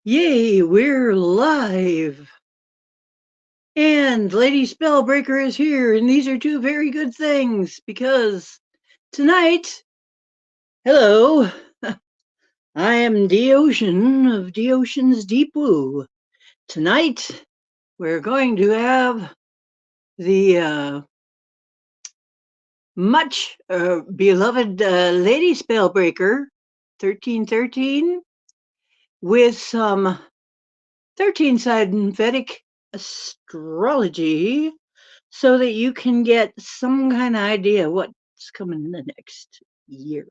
Yay, we're live. And Lady Spellbreaker is here, and these are two very good things because tonight, hello, I am Ocean of Ocean's Deep Woo. Tonight, we're going to have the much beloved Lady Spellbreaker 1313 with some 13-sided Vedic astrology so that you can get some kind of idea what's coming in the next year.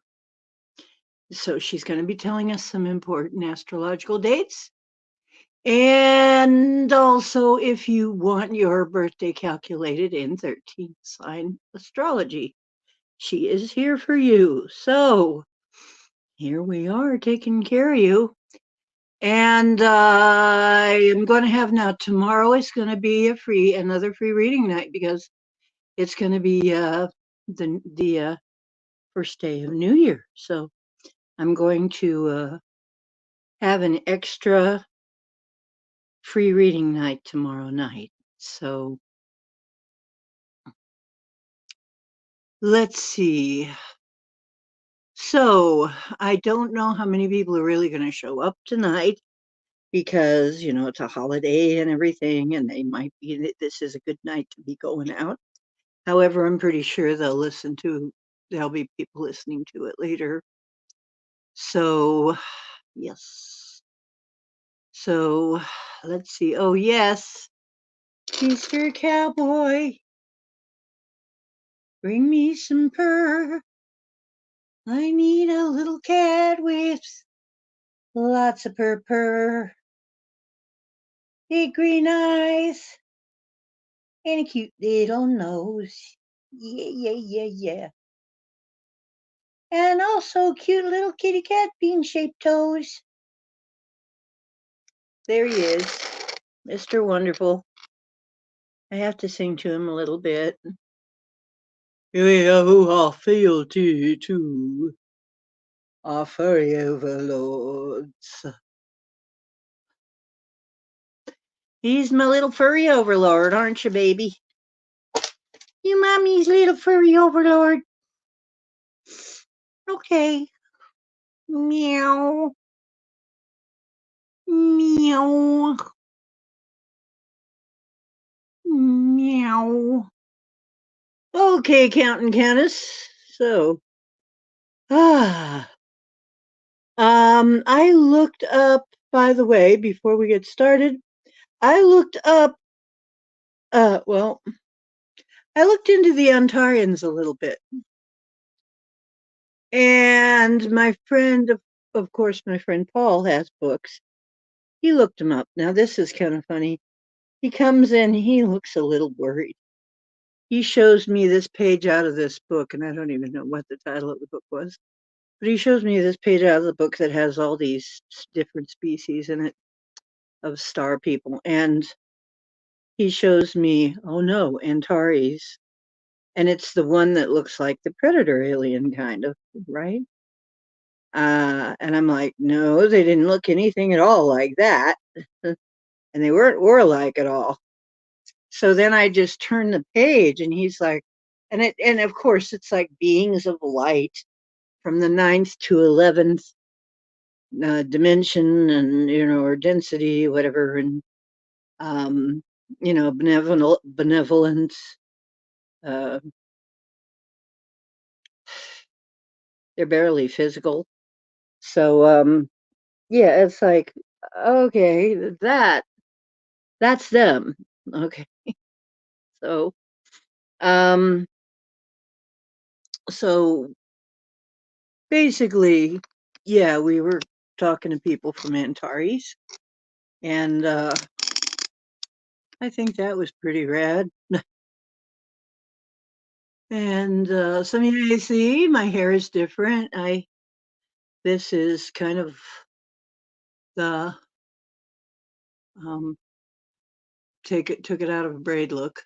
So she's going to be telling us some important astrological dates. And also, if you want your birthday calculated in 13 sign astrology, she is here for you. So here we are taking care of you. And I am going to have now tomorrow is going to be another free reading night because it's going to be the first day of New Year. So I'm going to have an extra free reading night tomorrow night. So let's see. So I don't know how many people are really going to show up tonight because, it's a holiday and everything, and they might be, this is a good night to be going out. However, I'm pretty sure there'll be people listening to it later. So, yes. So, let's see. Oh, yes. Mr. Cowboy, bring me some purr. I need a little cat with lots of purr. Big green eyes and a cute little nose. Yeah. And also cute little kitty cat bean-shaped toes. There he is, Mr. Wonderful. I have to sing to him a little bit. I feel too. Our furry overlords. He's my little furry overlord, aren't you, baby? You mommy's little furry overlord. Okay. Meow. Meow. Meow. Okay, Count and Countess. So, I looked up, by the way, before we get started, I looked up, well, I looked into the Ontarians a little bit. And my friend, of course, my friend Paul has books. He looked them up. Now, this is kind of funny. He comes in, he looks a little worried. He shows me this page out of this book, and I don't even know what the title of the book was. But he shows me this page out of the book that has all these different species in it of star people. And he shows me, oh no, Antares. And it's the one that looks like the predator alien, kind of, right? And I'm like, no, they didn't look anything at all like that. And they weren't warlike at all. So then I just turn the page and he's like, and of course it's like beings of light from the 9th to 11th dimension and, or density, whatever. And, benevolent, uh, they're barely physical. So, yeah, it's like, okay, that's them. Okay. So, um, so basically, yeah, we were talking to people from Antares, and I think that was pretty rad. And some of you may see my hair is different. This is kind of the took it out of a braid look.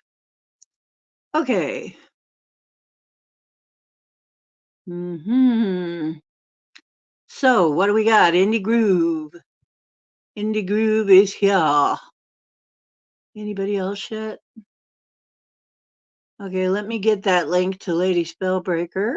Okay. So what do we got? Indie Groove. Indie Groove is here. Anybody else yet? Okay, let me get that link to Lady Spellbreaker.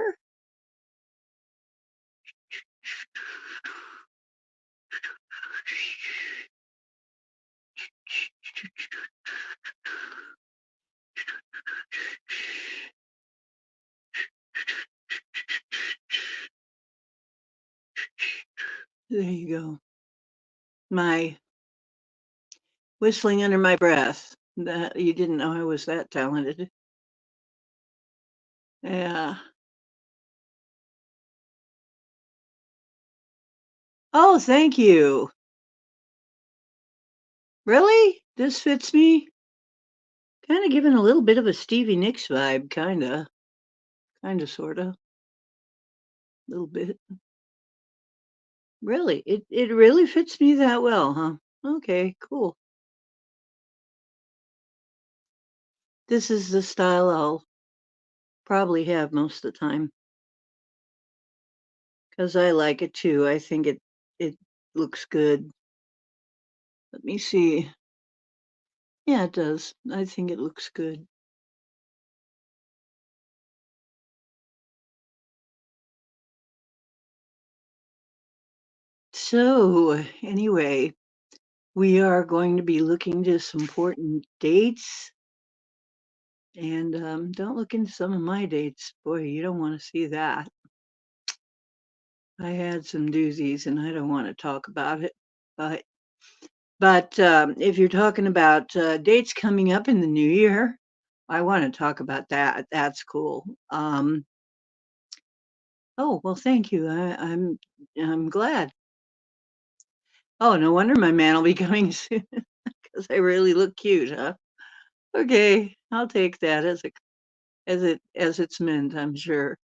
There you go. My whistling under my breath. That you didn't know I was that talented. Yeah. Oh, thank you. Really? This fits me? Kind of giving a little bit of a Stevie Nicks vibe, kinda. Kinda, sorta. A little bit. Really? It really fits me that well, huh? Okay, cool. This is the style I'll probably have most of the time. Because I like it too. I think it looks good. Let me see. Yeah, it does. I think it looks good. So, anyway, we are going to be looking to some important dates. And don't look into some of my dates. Boy, you don't want to see that. I had some doozies and I don't want to talk about it. But if you're talking about dates coming up in the new year, I want to talk about that. That's cool. Oh, well, thank you. I'm glad. Oh, no wonder my man will be coming soon because I really look cute, huh? Okay, I'll take that as it's meant, I'm sure.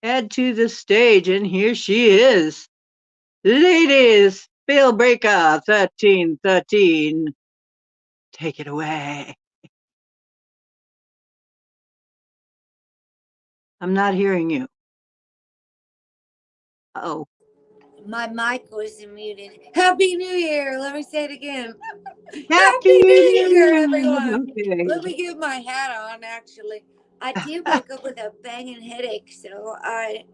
Add to the stage, and here she is. Lady Spellbreaker 1313. Take it away. I'm not hearing you. Oh. My mic was muted. Happy New Year. Let me say it again. Happy Happy New New Year, Year. everyone. Let Okay. me get my hat on, actually. I did wake up with a banging headache, so I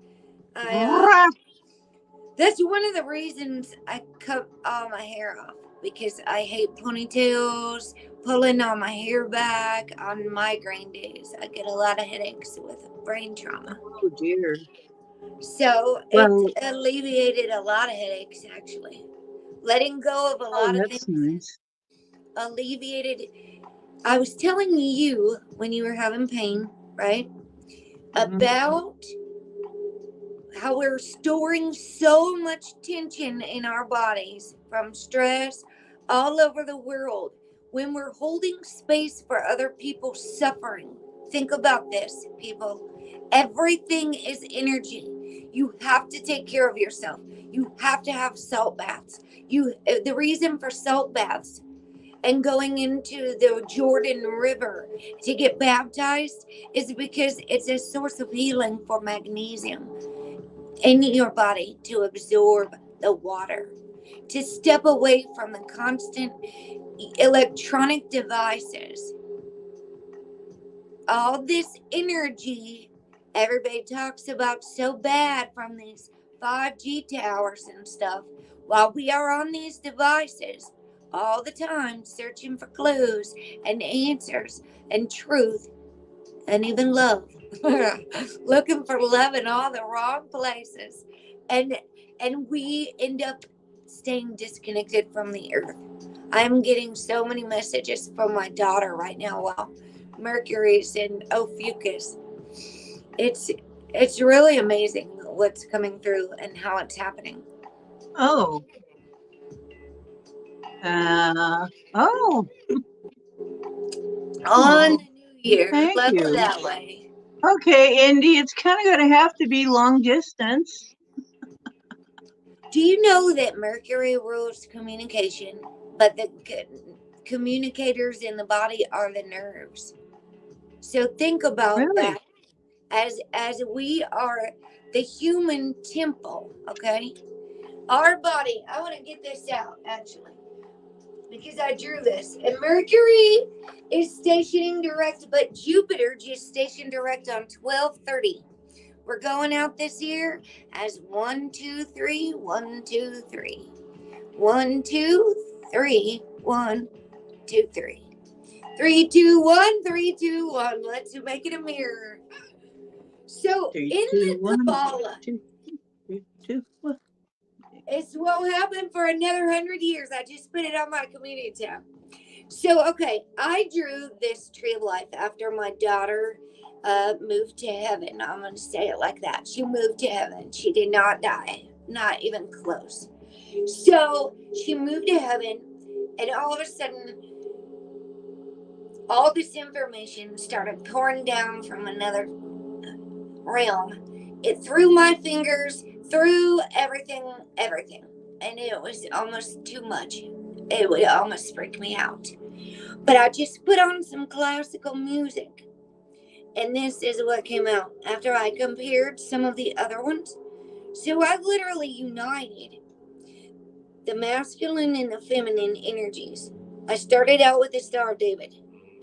that's one of the reasons I cut all my hair off, because I hate ponytails, pulling all my hair back on migraine days. I get a lot of headaches with brain trauma. Oh dear. So it Well, alleviated a lot of headaches, actually. Letting go of a oh, lot of that's things nice. alleviated. I was telling you when you were having pain, right? Mhm. About how we're storing so much tension in our bodies from stress all over the world when we're holding space for other people's suffering. Think about this, people. Everything is energy. You have to take care of yourself. You have to have salt baths. The reason for salt baths and going into the Jordan River to get baptized is because it's a source of healing for magnesium in your body, to absorb the water, to step away from the constant electronic devices. All this energy everybody talks about so bad from these 5G towers and stuff, while we are on these devices all the time searching for clues and answers and truth and even love. Looking for love in all the wrong places. And we end up staying disconnected from the earth. I'm getting so many messages from my daughter right now while Mercury's in Ophiuchus. It's it's really amazing what's coming through and how it's happening. Oh. Oh. On Oh. the new year, Thank love it you. that way. Okay, Indy, it's kind of going to have to be long distance. Do you know that Mercury rules communication, but the communicators in the body are the nerves? So think about Really? that as we are the human temple, okay? Our body, I want to get this out actually, because I drew this. And Mercury is stationing direct, but Jupiter just stationed direct on 1230. We're going out this year as 1, 2, 3, 1, 2, 3. 1, 2, 3, 1, 2, 3. 3, 2, 1, 3, 2, 1. Let's make it a mirror. So Three, in two, the one, Kabbalah, two, three, two, one. it's won't happen for another 100 years. I just put it on my community tab. So, okay, I drew this tree of life after my daughter moved to heaven. I'm going to say it like that. She moved to heaven. She did not die, not even close. So, she moved to heaven, and all of a sudden, all this information started pouring down from another realm. It threw my fingers, through everything. And it was almost too much. It would almost freak me out. But I just put on some classical music. And this is what came out after I compared some of the other ones. So I literally united the masculine and the feminine energies. I started out with the Star of David,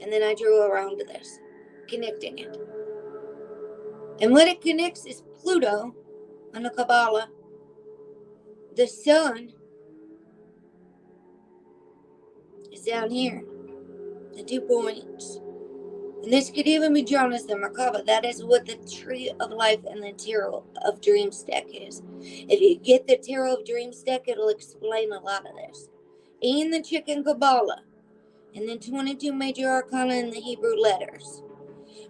and then I drew around to this, connecting it. And what it connects is Pluto on the Kabbalah, the sun is down here, the 2 points. And this could even be drawn as the Merkaba. That is what the Tree of Life and the Tarot of Dreams deck is. If you get the Tarot of Dreams deck, it'll explain a lot of this. And the Chicken Kabbalah. And then 22 major arcana in the Hebrew letters.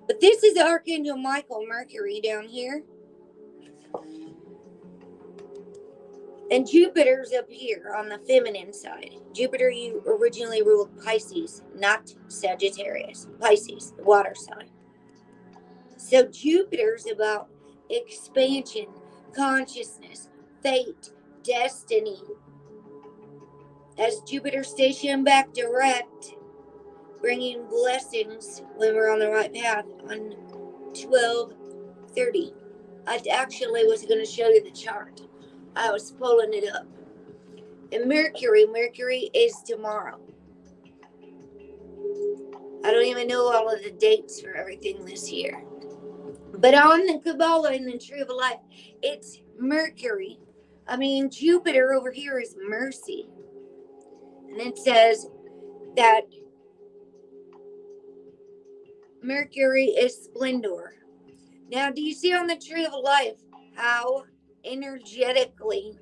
But this is Archangel Michael, Mercury down here. And Jupiter's up here on the feminine side. Jupiter, you originally ruled Pisces, not Sagittarius. Pisces, the water sign. So Jupiter's about expansion, consciousness, fate, destiny. As Jupiter stationed back direct, bringing blessings when we're on the right path on 1230. I actually was going to show you the chart. I was pulling it up. And Mercury is tomorrow. I don't even know all of the dates for everything this year. But on the Kabbalah in the Tree of Life, it's Mercury. I mean, Jupiter over here is mercy. And it says that Mercury is splendor. Now, do you see on the Tree of Life how energetically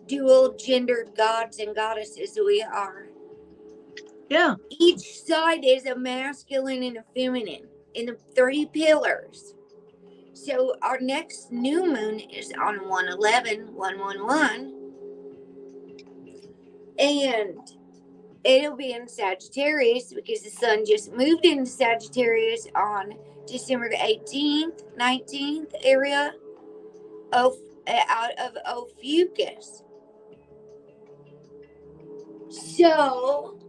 dual gendered gods and goddesses we are? Yeah. Each side is a masculine and a feminine in the 3 pillars. So our next new moon is on 111, 111. And it'll be in Sagittarius because the sun just moved into Sagittarius on December the 18th, 19th area of out of Ophiuchus. So,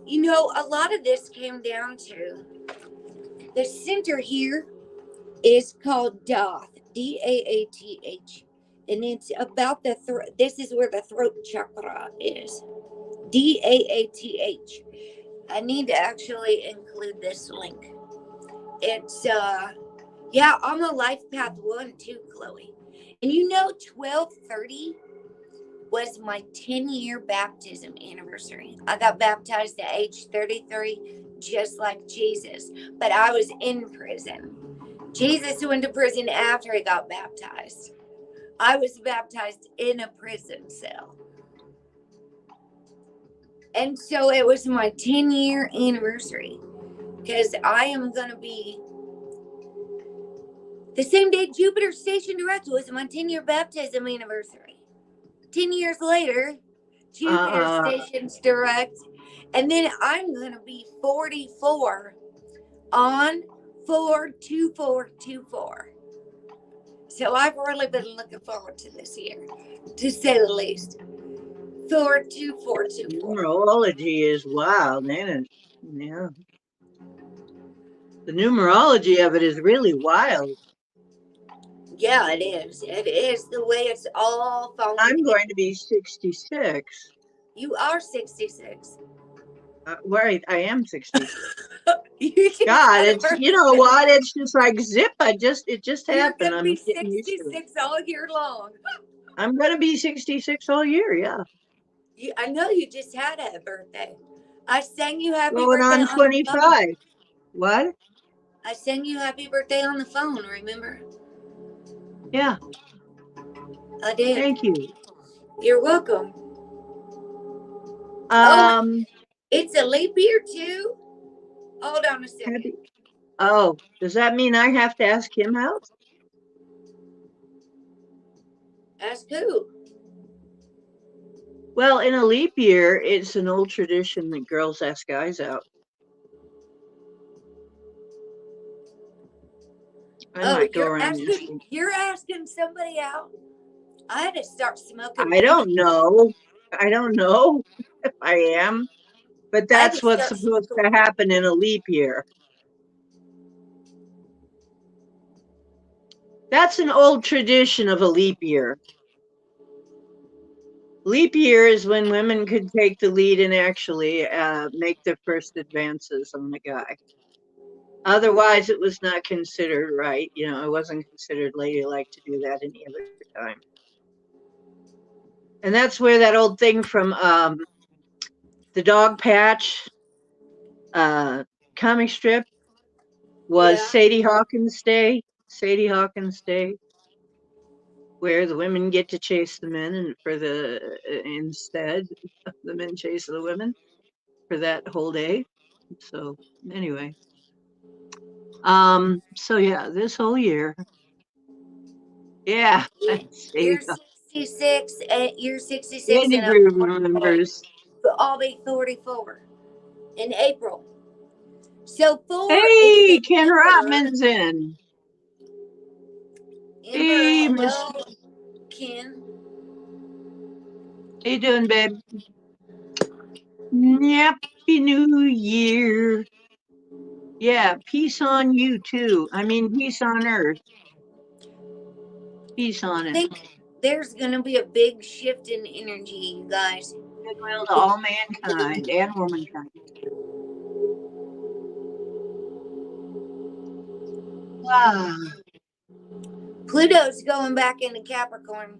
you know, a lot of this came down to the center here is called Daath, Daath, and it's about the throat. This is where the throat chakra is, Daath. I need to actually include this link. It's yeah, on the Life Path 1 too, Chloe. And you know, 1230 was my 10-year baptism anniversary. I got baptized at age 33, just like Jesus, but I was in prison. Jesus went to prison after he got baptized. I was baptized in a prison cell. And so it was my 10-year anniversary because I am going to be the same day Jupiter stationed direct was my 10-year baptism anniversary. 10 years later, Jupiter stations direct, and then I'm going to be 44 on 42424. So I've really been looking forward to this year, to say the least. 42424. Numerology is wild, ain't it? Yeah. The numerology of it is really wild. Yeah, it is. It is the way it's all falling I'm together. going to be 66. You are 66. Right, I am 66. You just God, had a it's, you know birthday. what? It's just like zip. It just You're happened. gonna be I'm getting used to it. 66 all year long. I'm going to be 66 all year. Yeah. I know you just had a birthday. I sang you happy Going birthday on on the phone. 25. What? I sang you happy birthday on the phone, remember? Yeah. I did. Thank you. You're welcome. Oh, Um, it's a leap year too? Hold on a second. happy. Oh, does that mean I have to ask him out? Ask who? Well, in a leap year, it's an old tradition that girls ask guys out. I Oh, might go around asking. you're asking somebody out? I had to start smoking I weed. don't know. I don't know if I am, but I had to that's what's start supposed smoking to weed. happen in a leap year. That's an old tradition of a leap year. Leap year is when women could take the lead and actually make their first advances on the guy. Otherwise, it was not considered right. You know, it wasn't considered ladylike to do that any other time. And that's where that old thing from the Dog Patch uh, comic strip was Yeah. Sadie Hawkins Day. Sadie Hawkins Day, where the women get to chase the men, and for the instead the men chase the women for that whole day. So anyway, so yeah, this whole year, yeah, Sadie, You're 66, and you're 66, Sandy and I'm Groove 44. remembers. I'll be 44 in April. So 4 is Hey, the Ken emperor. Rotman's in. Emperor, Hey, Miss, hello, Ken. how you doing, babe? Happy New Year. Yeah, peace on you too. I mean, peace on earth. Peace on I it. think there's going to be a big shift in energy, you guys. Goodwill to all mankind and womankind. Ah, Pluto's going back into Capricorn.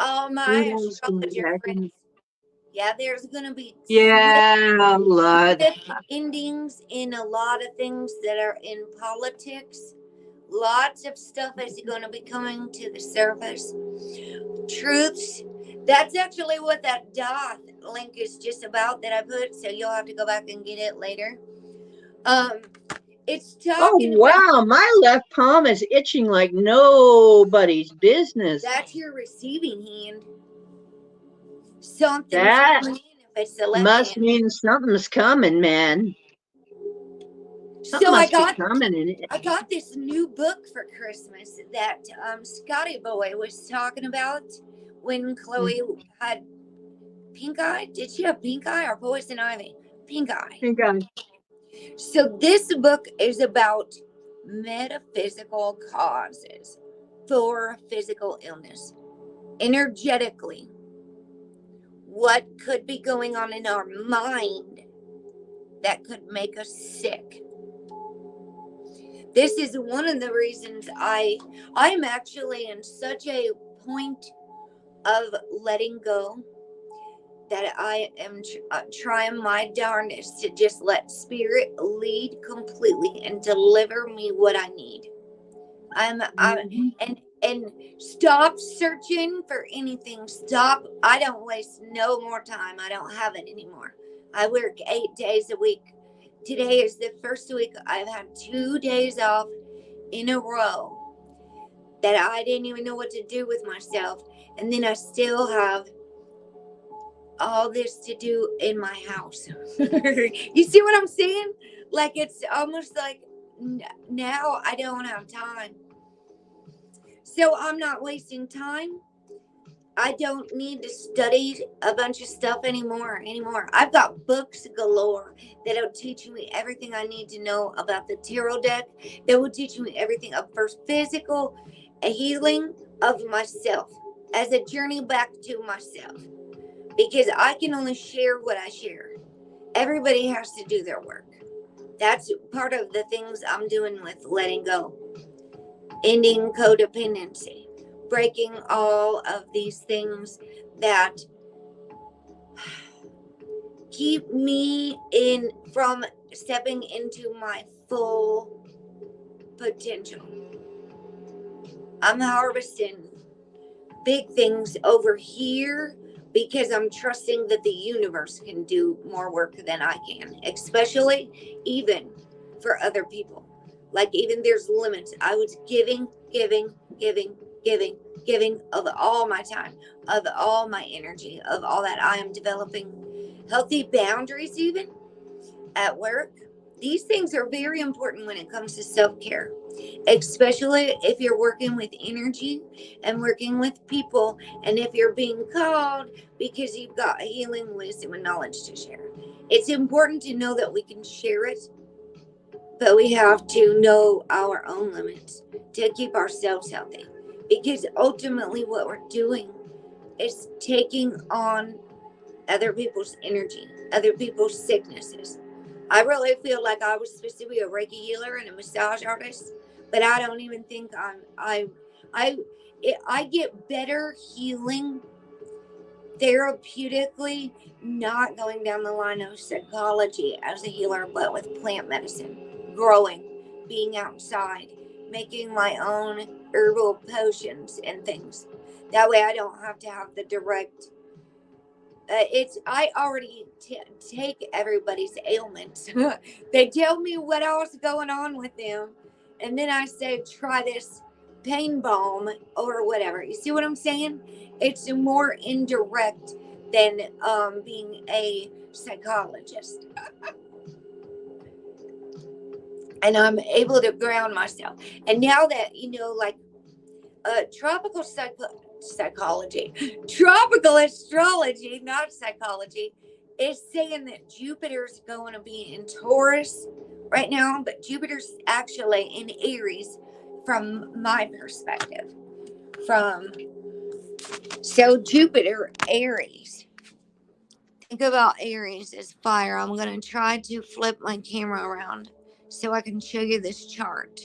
All my Pluto's gonna be astrologer back friends. in. Yeah, there's going to be Yeah, Lud. swift endings in a lot of things that are in politics. Lots of stuff is going to be coming to the surface. Truths. That's actually what that dot link is just about that I put. So you'll have to go back and get it later. Um, it's Oh talking about wow, my left palm is itching like nobody's business. that's your receiving hand. Something's That coming in if it's the left must hand. mean something's coming, man. Something So must be coming in it. I got this new book for Christmas that Scotty Boy was talking about when Mm, Chloe had pink eye. Did she have pink eye or poison ivy? Pink eye. Thank God. So this book is about metaphysical causes for physical illness. Energetically, what could be going on in our mind that could make us sick? This is one of the reasons I'm actually in such a point of letting go that I am trying my darndest to just let spirit lead completely and deliver me what I need. I'm Mm-hmm. and stop searching for anything. Stop. I don't waste no more time. I don't have it anymore. I work 8 days a week. Today is the first week I've had 2 days off in a row that I didn't even know what to do with myself. And then I still have all this to do in my house. You see what I'm saying? Like it's almost like now I don't have time. So I'm not wasting time. I don't need to study a bunch of stuff anymore. I've got books galore that'll teach me everything I need to know about the tarot deck. That will teach me everything of first physical healing of myself as a journey back to myself. Because I can only share what I share. Everybody has to do their work. That's part of the things I'm doing with letting go, ending codependency, breaking all of these things that keep me in from stepping into my full potential. I'm harvesting big things over here because I'm trusting that the universe can do more work than I can, especially even for other people. Like, even there's limits. I was giving of all my time, of all my energy, of all that. I am developing healthy boundaries, even at work. These things are very important when it comes to self care, especially if you're working with energy and working with people, and if you're being called because you've got healing wisdom and knowledge to share. It's important to know that we can share it, but we have to know our own limits to keep ourselves healthy. Because ultimately, what we're doing is taking on other people's energy, other people's sicknesses. I really feel like I was supposed to be a Reiki healer and a massage artist, but I don't even think I I get better healing therapeutically, not going down the line of psychology as a healer, but with plant medicine, growing, being outside, making my own herbal potions and things. That way I don't have to have the direct it's I already take everybody's ailments. They tell me what else going on with them, and then I say try this pain balm or whatever. You see what I'm saying? It's more indirect than being a psychologist, and I'm able to ground myself. And now that like tropical psychology, tropical astrology, not psychology, is saying that Jupiter's going to be in Taurus right now, but Jupiter's actually in Aries from my perspective. From so Jupiter, Aries. Think about Aries as fire. I'm going to try to flip my camera around so I can show you this chart.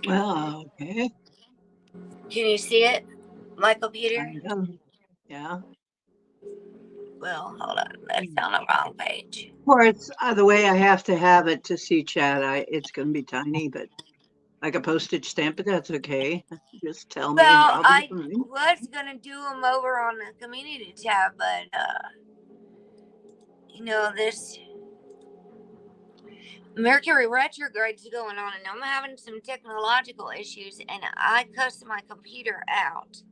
Well, okay. Can you see it? My computer? Kind of. Yeah. Well, hold on. That's on the wrong page. Of course, the way I have to have it to see chat, it's going to be tiny, but like a postage stamp, but that's okay. Just tell me and Well, I'll be I fine. was gonna do them over on the community tab, but this Mercury retrograde's going on, and I'm having some technological issues, and I cussed my computer out.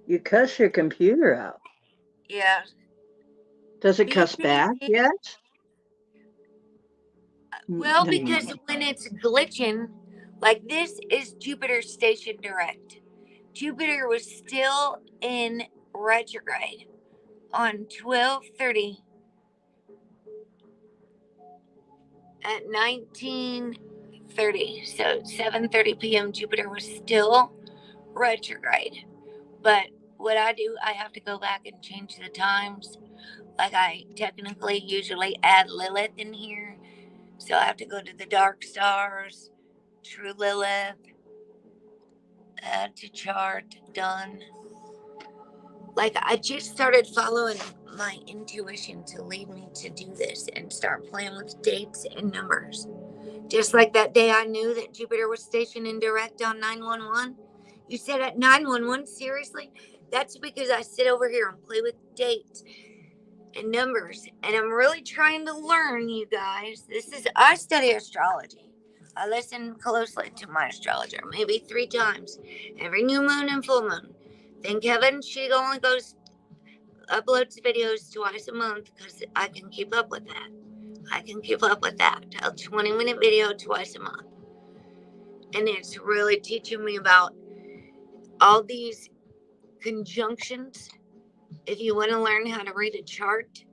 You cuss your computer out. Yeah, Does it cuss back because yet? well, No, you because when it's glitching, like this is Jupiter station direct. Jupiter was still in retrograde on 12:30 at 19:30. So 7:30 p.m. Jupiter was still retrograde. But what I do, I have to go back and change the times. Like, I technically usually add Lilith in here. So I have to go to the dark stars, true Lilith, add to chart, done. Like, I just started following my intuition to lead me to do this and start playing with dates and numbers. Just like that day I knew that Jupiter was stationed in direct on 911. You said at 911? Seriously? That's because I sit over here and play with dates and numbers. And I'm really trying to learn, you guys. I study astrology. I listen closely to my astrologer, maybe 3 times every new moon and full moon. Thank heaven she only goes uploads videos twice a month because I can keep up with that. I can keep up with that. A 20-minute video twice a month. And it's really teaching me about all these conjunctions. If you want to learn how to read a chart,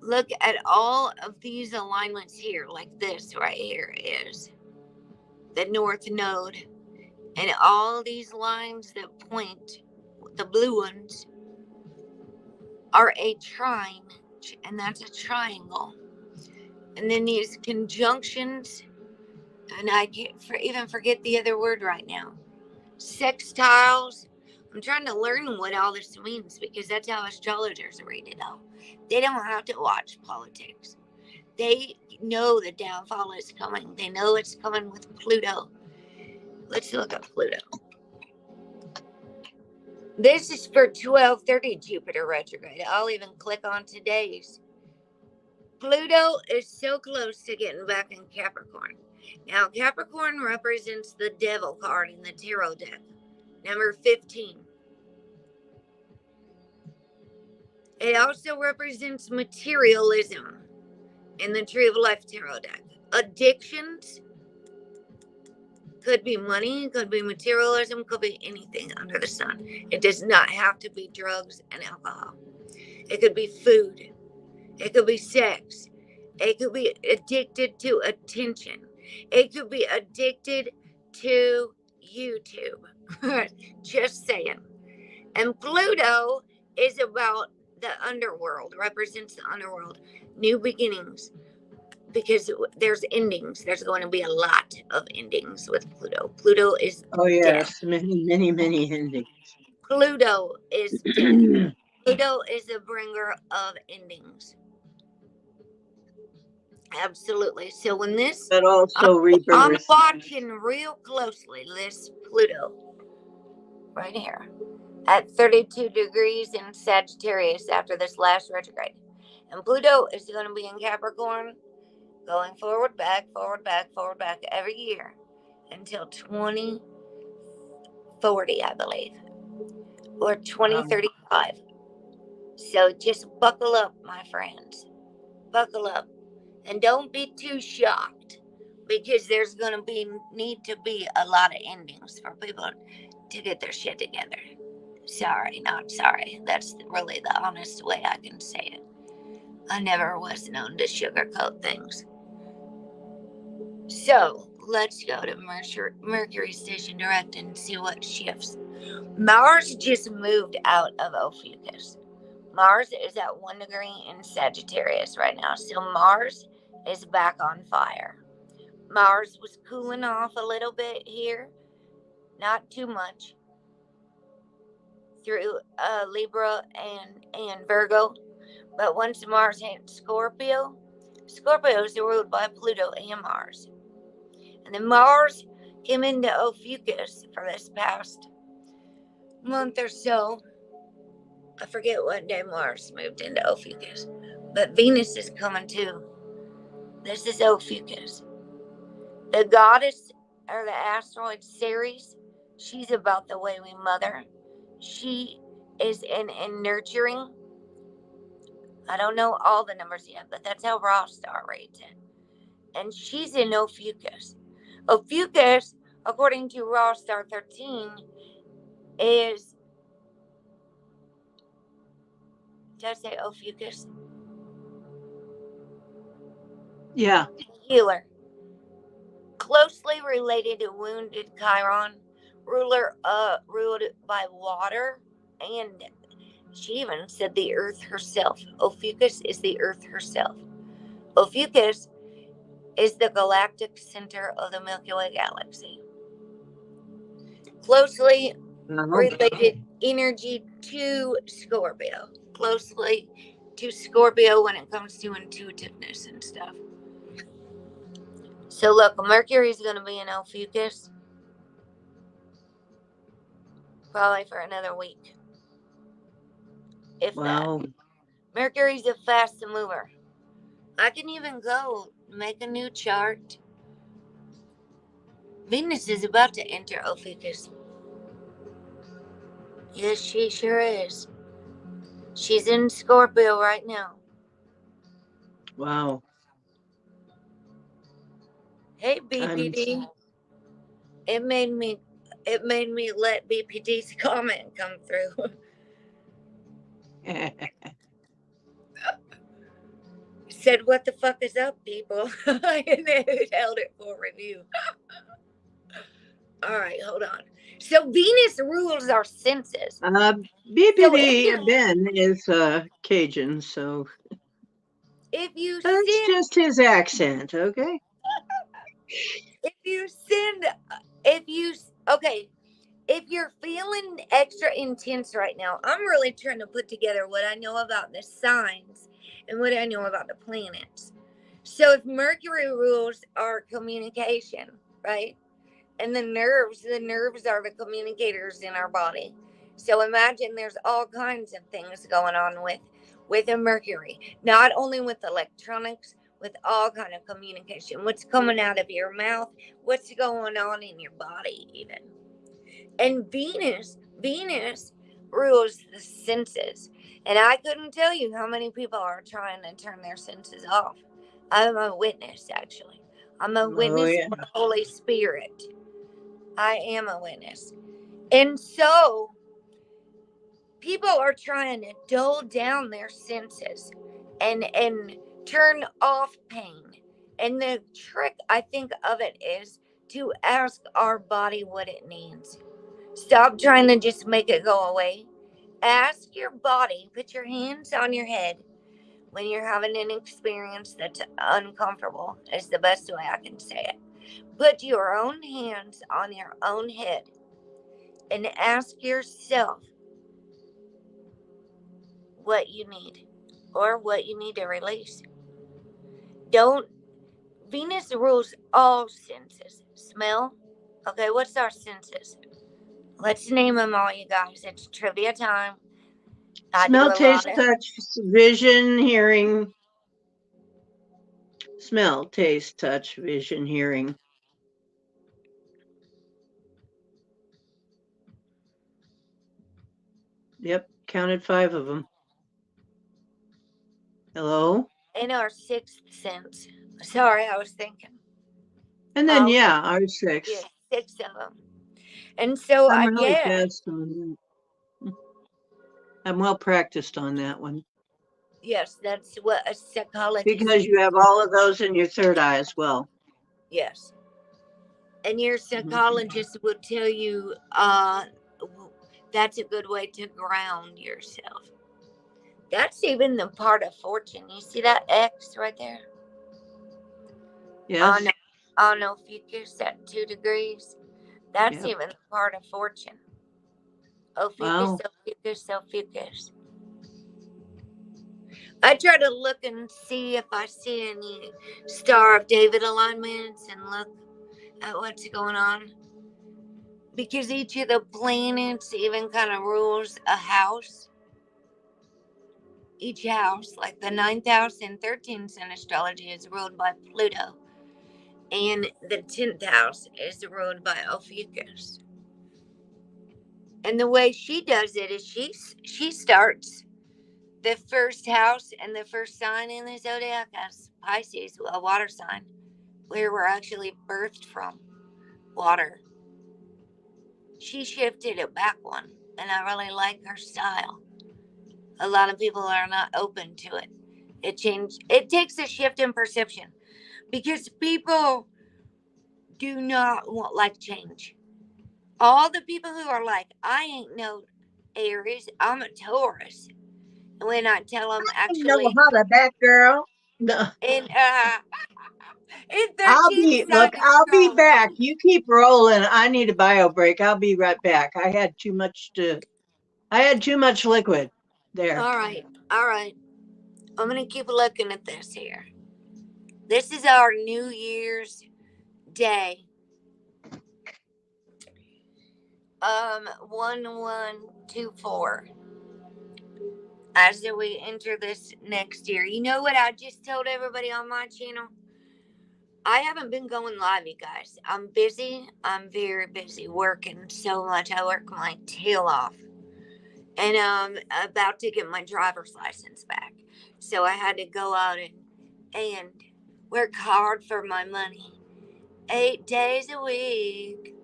look at all of these alignments here, like this right here is the North Node. And all these lines that point, the blue ones, are a trine, and that's a triangle. And then these conjunctions, and I can't even forget the other word right now. Sextiles. I'm trying to learn what all this means because that's how astrologers read it all. They don't have to watch politics. They know the downfall is coming. They know it's coming with Pluto. Let's look at Pluto. This is for 1230 Jupiter retrograde. I'll even click on today's. Pluto is so close to getting back in Capricorn. Now, Capricorn represents the devil card in the tarot deck, number 15. It also represents materialism in the Tree of Life tarot deck. Addictions could be money, could be materialism, could be anything under the sun. It does not have to be drugs and alcohol. It could be food. It could be sex. It could be addicted to attention. It could be addicted to YouTube. Just saying. And Pluto is about the underworld, represents the underworld, new beginnings, because there's endings. There's going to be a lot of endings with Pluto. Pluto is death. yes, many endings. Pluto is death. Pluto is the bringer of endings. Absolutely. So when this, but also I'm rebirth. watching real closely this Pluto right here at 32 degrees in Sagittarius after this last retrograde. And Pluto is going to be in Capricorn, going forward, back, forward, back, forward, back every year until 2040, I believe, or 2035. So just buckle up, my friends. Buckle up. And don't be too shocked because there's going to need to be a lot of endings for people to get their shit together. Sorry, not sorry. That's really the honest way I can say it. I never was known to sugarcoat things. So let's go to Mercury Station Direct and see what shifts. Mars just moved out of Ophiuchus. Mars is at 1 degree in Sagittarius right now. So Mars is back on fire. Mars was cooling off a little bit here, not too much, through Libra and Virgo. But once Mars hit Scorpio, Scorpio is ruled by Pluto and Mars. And then Mars came into Ophiuchus for this past month or so. I forget what day Mars moved into Ophiuchus. But Venus is coming too. This is Ophiuchus. The goddess or the asteroid Ceres, she's about the way we mother. She is in nurturing. I don't know all the numbers yet, but that's how Raw Star rates it. And she's in Ophiuchus. Ophiuchus, according to Raw Star 13, is. Did I say Ophiuchus? Yeah. Healer. Closely related to wounded Chiron, ruler ruled by water, and she even said the earth herself. Ophiuchus is the earth herself. Ophiuchus is the galactic center of the Milky Way galaxy. Closely related energy to Scorpio. Closely to Scorpio when it comes to intuitiveness and stuff. So look, Mercury is going to be in Ophiuchus probably for another week. If Wow. that. Mercury's a fast mover. I can even go make a new chart. Venus is about to enter Ophiuchus. Yes, she sure is. She's in Scorpio right now. Wow. Hey, I'm BPD. It made me let BPD's comment come through. Said, what the fuck is up, people? And then it held it for review. All right, hold on. So Venus rules our senses. So BPD Ben is Cajun, so if you that's send just his accent, okay? if you send if you okay if you're feeling extra intense right now, I'm really trying to put together what I know about the signs and what I know about the planets. So if Mercury rules our communication, right? And the nerves are the communicators in our body. So imagine there's all kinds of things going on with a Mercury, not only with electronics, with all kind of communication. What's coming out of your mouth, what's going on in your body even. And Venus rules the senses. And I couldn't tell you how many people are trying to turn their senses off. I'm a witness, actually. I'm a Oh witness yeah. for the Holy Spirit. I am a witness. And so people are trying to dull down their senses and turn off pain. And the trick I think of it is to ask our body what it needs. Stop trying to just make it go away. Ask your body, put your hands on your head when you're having an experience that's uncomfortable, is the best way I can say it. Put your own hands on your own head and ask yourself what you need or what you need to release. Don't, Venus rules all senses. Smell. Okay, what's our senses? Let's name them all, you guys. It's trivia time. I do Smell, a lot taste, of, touch, vision, hearing. Smell, taste, touch, vision, hearing. Yep, counted 5 of them. Hello? in our sixth sense. Sorry, I was thinking. And then, Uh, yeah, our yeah, 6. 6 of them. And so I'm I really guess, fast on that. I'm well practiced on that one yes, that's what a psychologist because would, you have all of those in your third eye as well. yes. And your Mhm. psychologist would tell you that's a good way to ground yourself. That's even the part of fortune. You see that X right there? On Yes? on Ophiuchus at 2 degrees. That's Yep. even part of fortune. Ophiuchus, Wow. Ophiuchus, Ophiuchus. I try to look and see if I see any Star of David alignments and look at what's going on. Because each of the planets even kind of rules a house. Each house, like the 9th house and 13th in astrology, is ruled by Pluto. And the 10th house is ruled by Ophiuchus. And the way she does it is she starts the first house and the first sign in the zodiac as Pisces, a water sign, where we're actually birthed from, water. She shifted it back one, and I really like her style. A lot of people are not open to it. It takes a shift in perception because people do not want like change. All the people who are like, I ain't no Aries, I'm a Taurus. When I tell them No actually, holla back, girl. No. in uh in 13th Look, sign I'll be back. astrology. You keep rolling. I need a bio break. I'll be right back. I had too much liquid there. All right, all right. I'm gonna keep looking at this here. This is our New Year's Day. 1124. As we enter this next year, you know what I just told everybody on my channel? I haven't been going live, you guys. I'm busy. I'm very busy working so much. I work my tail off. and I'm about to get my driver's license back. So I had to go out and work hard for my money 8 days a week.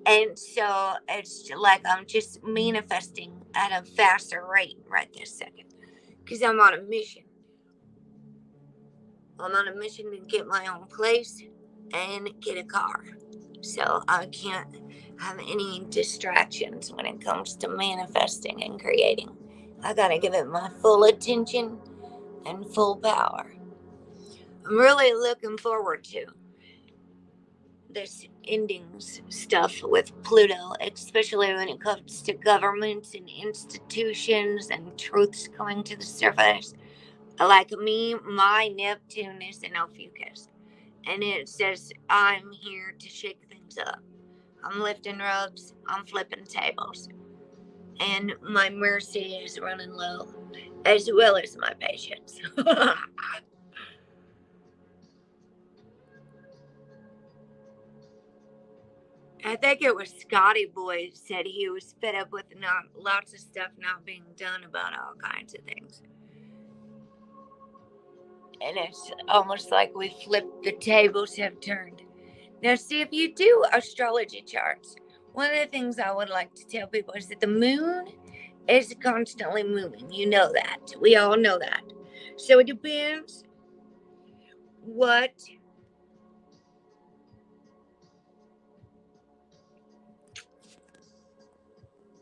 And so it's like I'm just manifesting at a faster rate right this second because I'm on a mission. I'm on a mission to get my own place and get a car. So I can't have any distractions when it comes to manifesting and creating. I gotta give it my full attention and full power. I'm really looking forward to this endings stuff with Pluto, especially when it comes to governments and institutions and truths coming to the surface. Like me, my Neptune is in Ophiuchus, and it says I'm here to shake things up. I'm lifting ropes, I'm flipping tables, and my mercy is running low, as well as my patience. I think it was Scotty Boy said he was fed up with not lots of stuff not being done about all kinds of things. And it's almost like we flipped, the tables have turned. Now, see, if you do astrology charts, one of the things I would like to tell people is that the moon is constantly moving. You know that. We all know that. So it depends what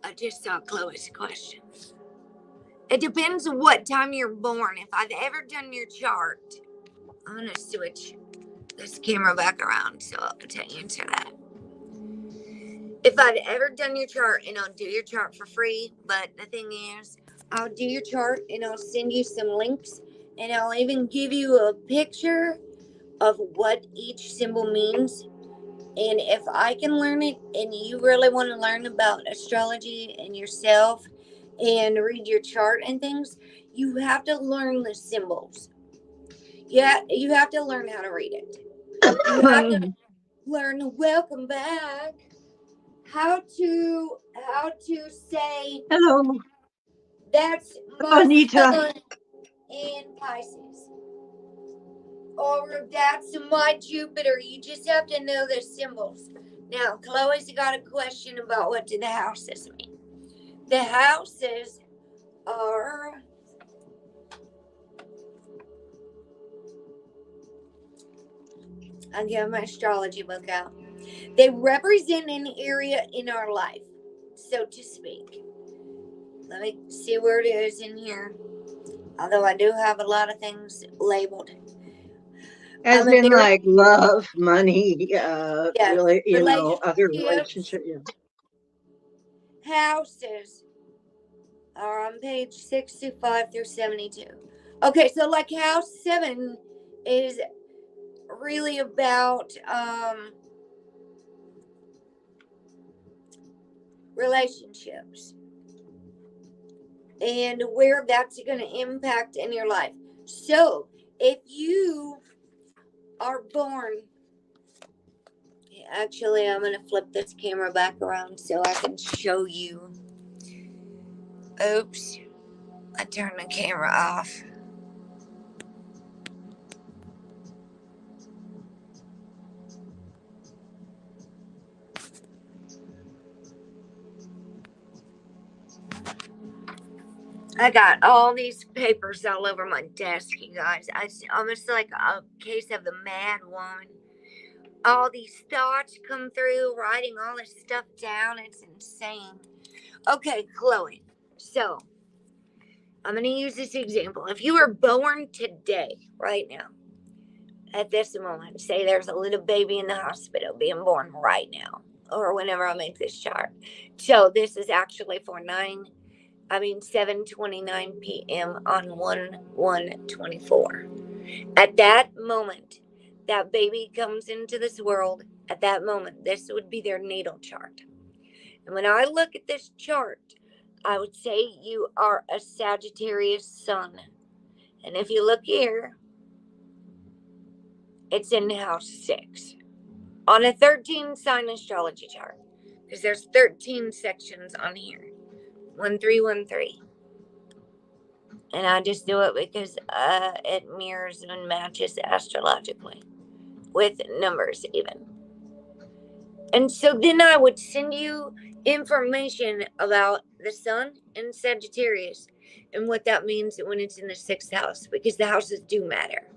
I just saw Chloe's question. It depends on what time you're born. If I've ever done your chart, I'm going to switch this camera back around so I'll answer that. If I've ever done your chart, and I'll do your chart for free, but the thing is, I'll do your chart and I'll send you some links, and I'll even give you a picture of what each symbol means. And if I can learn it and you really want to learn about astrology and yourself and read your chart and things, you have to learn the symbols. Yeah, you have to learn how to read it. You have to learn, welcome back, how to say Hello, that's my Anita. sun in Pisces, or that's my Jupiter. You just have to know the symbols. Now, Chloe's got a question about what do the houses mean. The houses are, I'll get my astrology book out. They represent an area in our life, so to speak. Let me see where it is in here. Although I do have a lot of things labeled. As A in very, like love, money, yes, really, other relationships, relationships. Yeah. houses are on page 65 through 72. Okay, so like house 7 is really about relationships and where that's going to impact in your life. So if you are born, actually, I'm going to flip this camera back around so I can show you. Oops, I turned the camera off. I got all these papers all over my desk, you guys. It's almost like a case of the mad woman. All these thoughts come through, writing all this stuff down. It's insane. Okay, Chloe. So, I'm going to use this example. If you were born today, right now, at this moment, say there's a little baby in the hospital being born right now, or whenever I make this chart. So, this is actually for 7:29 p.m. on 1/1/24. At that moment, that baby comes into this world. At that moment, this would be their natal chart. And when I look at this chart, I would say you are a Sagittarius sun. And if you look here, it's in house 6 on a 13 sign astrology chart, because there's 13 sections on here. 1313. And I just do it because it mirrors and matches astrologically with numbers even. And so then I would send you information about the sun in Sagittarius and what that means when it's in the 6th house, because the houses do matter.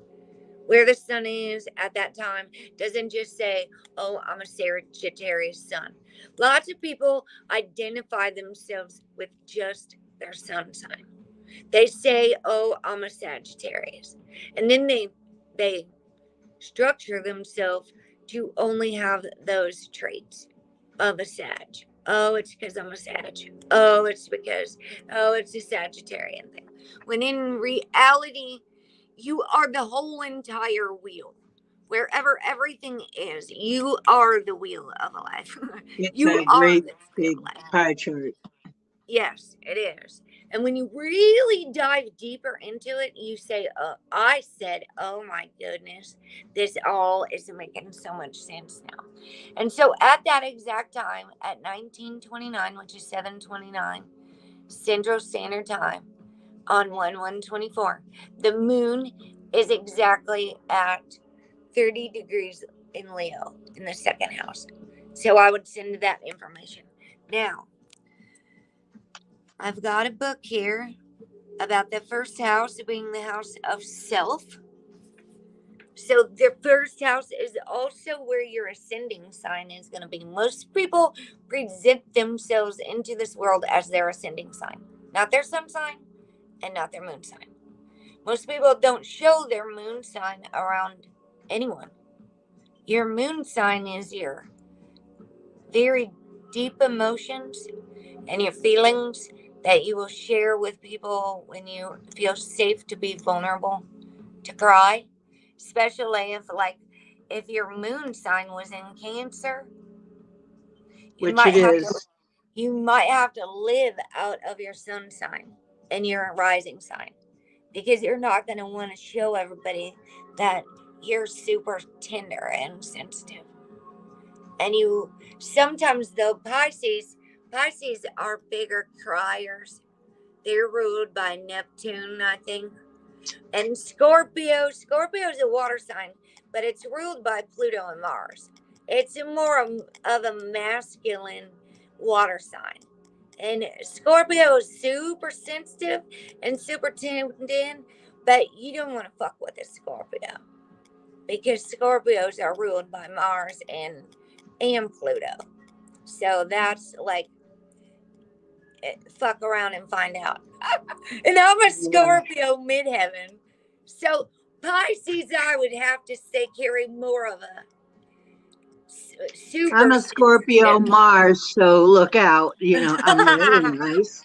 Where the sun is at that time doesn't just say, oh, I'm a Sagittarius sun. Lots of people identify themselves with just their sun sign. They say, oh, I'm a Sagittarius. And then they structure themselves to only have those traits of a Sag. Oh, it's because I'm a Sag. Oh, it's because, oh, it's a Sagittarian thing. When in reality, you are the whole entire wheel. Wherever everything is, you are the wheel of life. It's You a are great the wheel big of life. pie chart. Yes, it is. And when you really dive deeper into it, you say, I said, oh my goodness, this all is making so much sense now. And so at that exact time, at 1929, which is 7:29 Central Standard Time on 1/1/24, the moon is exactly at 30 degrees in Leo in the 2nd house. So I would send that information. Now, I've got a book here about the 1st house being the house of self. So the 1st house is also where your ascending sign is going to be. Most people present themselves into this world as their ascending sign, not their sun sign and not their moon sign. Most people don't show their moon sign around anyone. Your moon sign is your very deep emotions and your feelings that you will share with people when you feel safe to be vulnerable, to cry, especially if your moon sign was in Cancer, you Which might it have to is. you might have to live out of your sun sign and your rising sign, because you're not going to want to show everybody that you're super tender and sensitive. And you sometimes, though, Pisces are bigger criers. They're ruled by Neptune, I think. And Scorpio is a water sign, but it's ruled by Pluto and Mars. It's more of a masculine water sign. And Scorpio is super sensitive and super tuned in, but you don't want to fuck with a Scorpio, because Scorpios are ruled by Mars and Pluto. So that's like, fuck around and find out. And I'm a Yeah. Scorpio midheaven. So Pisces, I would have to say, carry more of a I'm super a Scorpio sensitive. Mars, so look out. I'm really nice,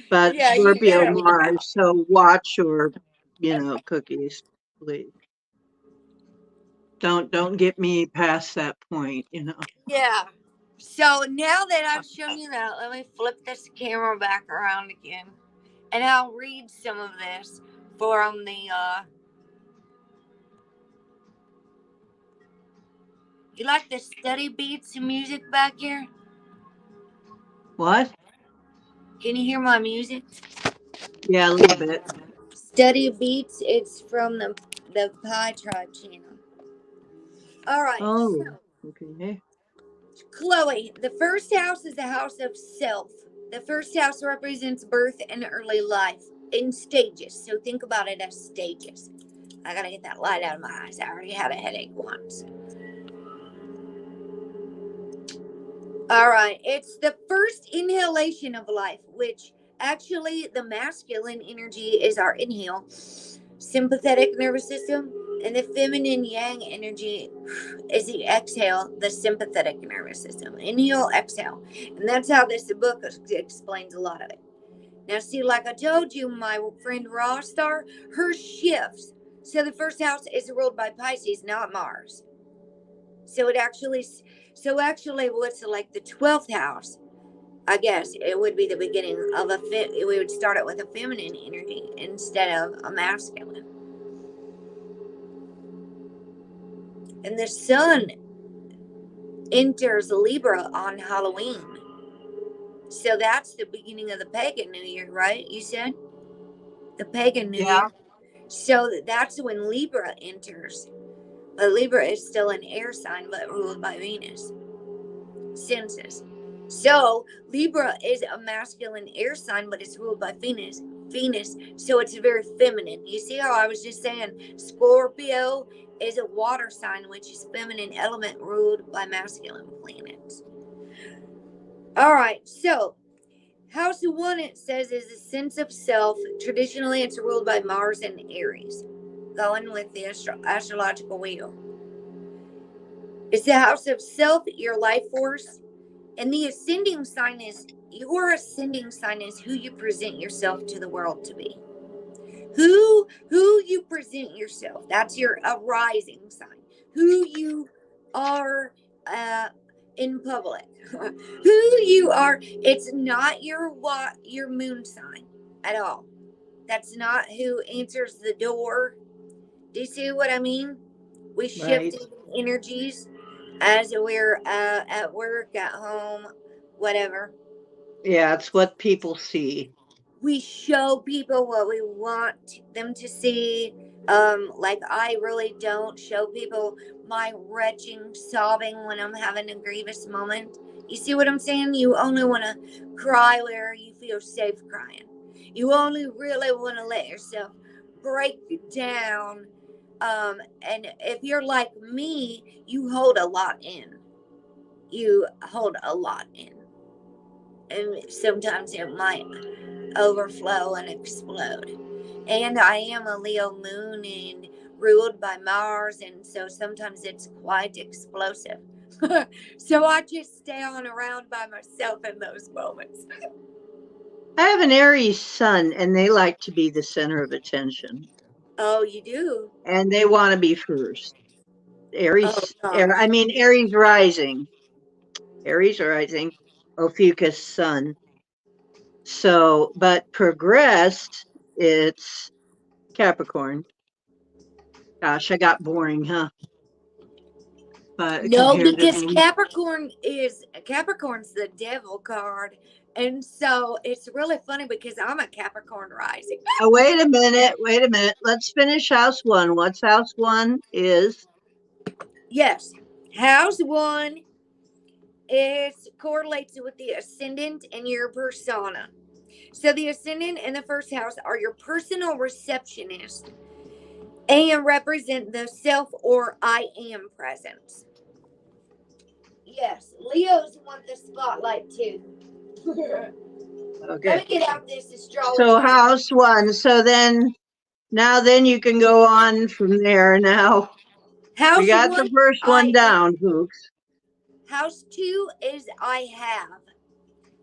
but Yeah, you Scorpio gotta look out. Mars, so watch your, cookies, please. Don't get me past that point. Yeah. So now that I've shown you that, let me flip this camera back around again, and I'll read some of this from the. You like the study beats and music back here? What? Can you hear my music? Yeah, a little bit. Study beats. It's from the Pie Tribe channel. All right, Oh, so okay. Chloe, the 1st house is the house of self. The 1st house represents birth and early life in stages. So think about it as stages. I gotta get that light out of my eyes. I already had a headache once. All right, it's the first inhalation of life, which actually the masculine energy is our inhale, sympathetic nervous system, and the feminine yang energy is the exhale, the sympathetic nervous system. Inhale, exhale. And that's how this book explains a lot of it. Now, see, like I told you, my friend Raw Star, her shifts. So the 1st house is ruled by Pisces, not Mars. So actually, what's like the 12th house? I guess it would be the beginning of we would start it with a feminine energy instead of a masculine. And the sun enters Libra on Halloween. So that's the beginning of the pagan New Year, right? You said the pagan New Yeah. Year. So that's when Libra enters. But Libra is still an air sign, but ruled by Venus. Senses. So Libra is a masculine air sign, but it's ruled by Venus. Venus, so it's very feminine. You see how I was just saying Scorpio is a water sign, which is feminine element ruled by masculine planets. All right, so House 1, it says, is a sense of self. Traditionally, it's ruled by Mars and Aries. Going with the astrological wheel. It's the house of self, your life force. And the ascending sign is, your ascending sign is who you present yourself to the world to be. Who you present yourself. That's your rising sign. Who you are in public. Who you are. It's not your moon sign at all. That's not who answers the door. Do you see what I mean? We shift Right. energies as we're at work, at home, whatever. Yeah, it's what people see. We show people what we want them to see. Like I really don't show people my retching, sobbing when I'm having a grievous moment. You see what I'm saying? You only want to cry where you feel safe crying. You only really want to let yourself break down. And if you're like me, you hold a lot in. You hold a lot in. And sometimes it might overflow and explode. And I am a Leo moon and ruled by Mars, and so sometimes it's quite explosive. So I just stay on around by myself in those moments. I have an Aries sun, and they like to be the center of attention, Oh, you do? and they want to be first. Oh, Aries, gosh. I mean Aries rising, Ophiuchus sun. So, but progressed, it's Capricorn. Gosh, I got boring, huh? But No, compared to because them. Capricorn's the devil card. And so it's really funny because I'm a Capricorn rising. Oh, wait a minute. Wait a minute. Let's finish house one. What's house one is? Yes. House 1 is correlates with the ascendant and your persona. So the ascendant and the first house are your personal receptionist and represent the self or I am presence. Yes, Leos want the spotlight too. Let Okay. me get out this astrology. So house one. So then you can go on from there. Now we House got the 1, first one I am. down, folks. House 2 is I have.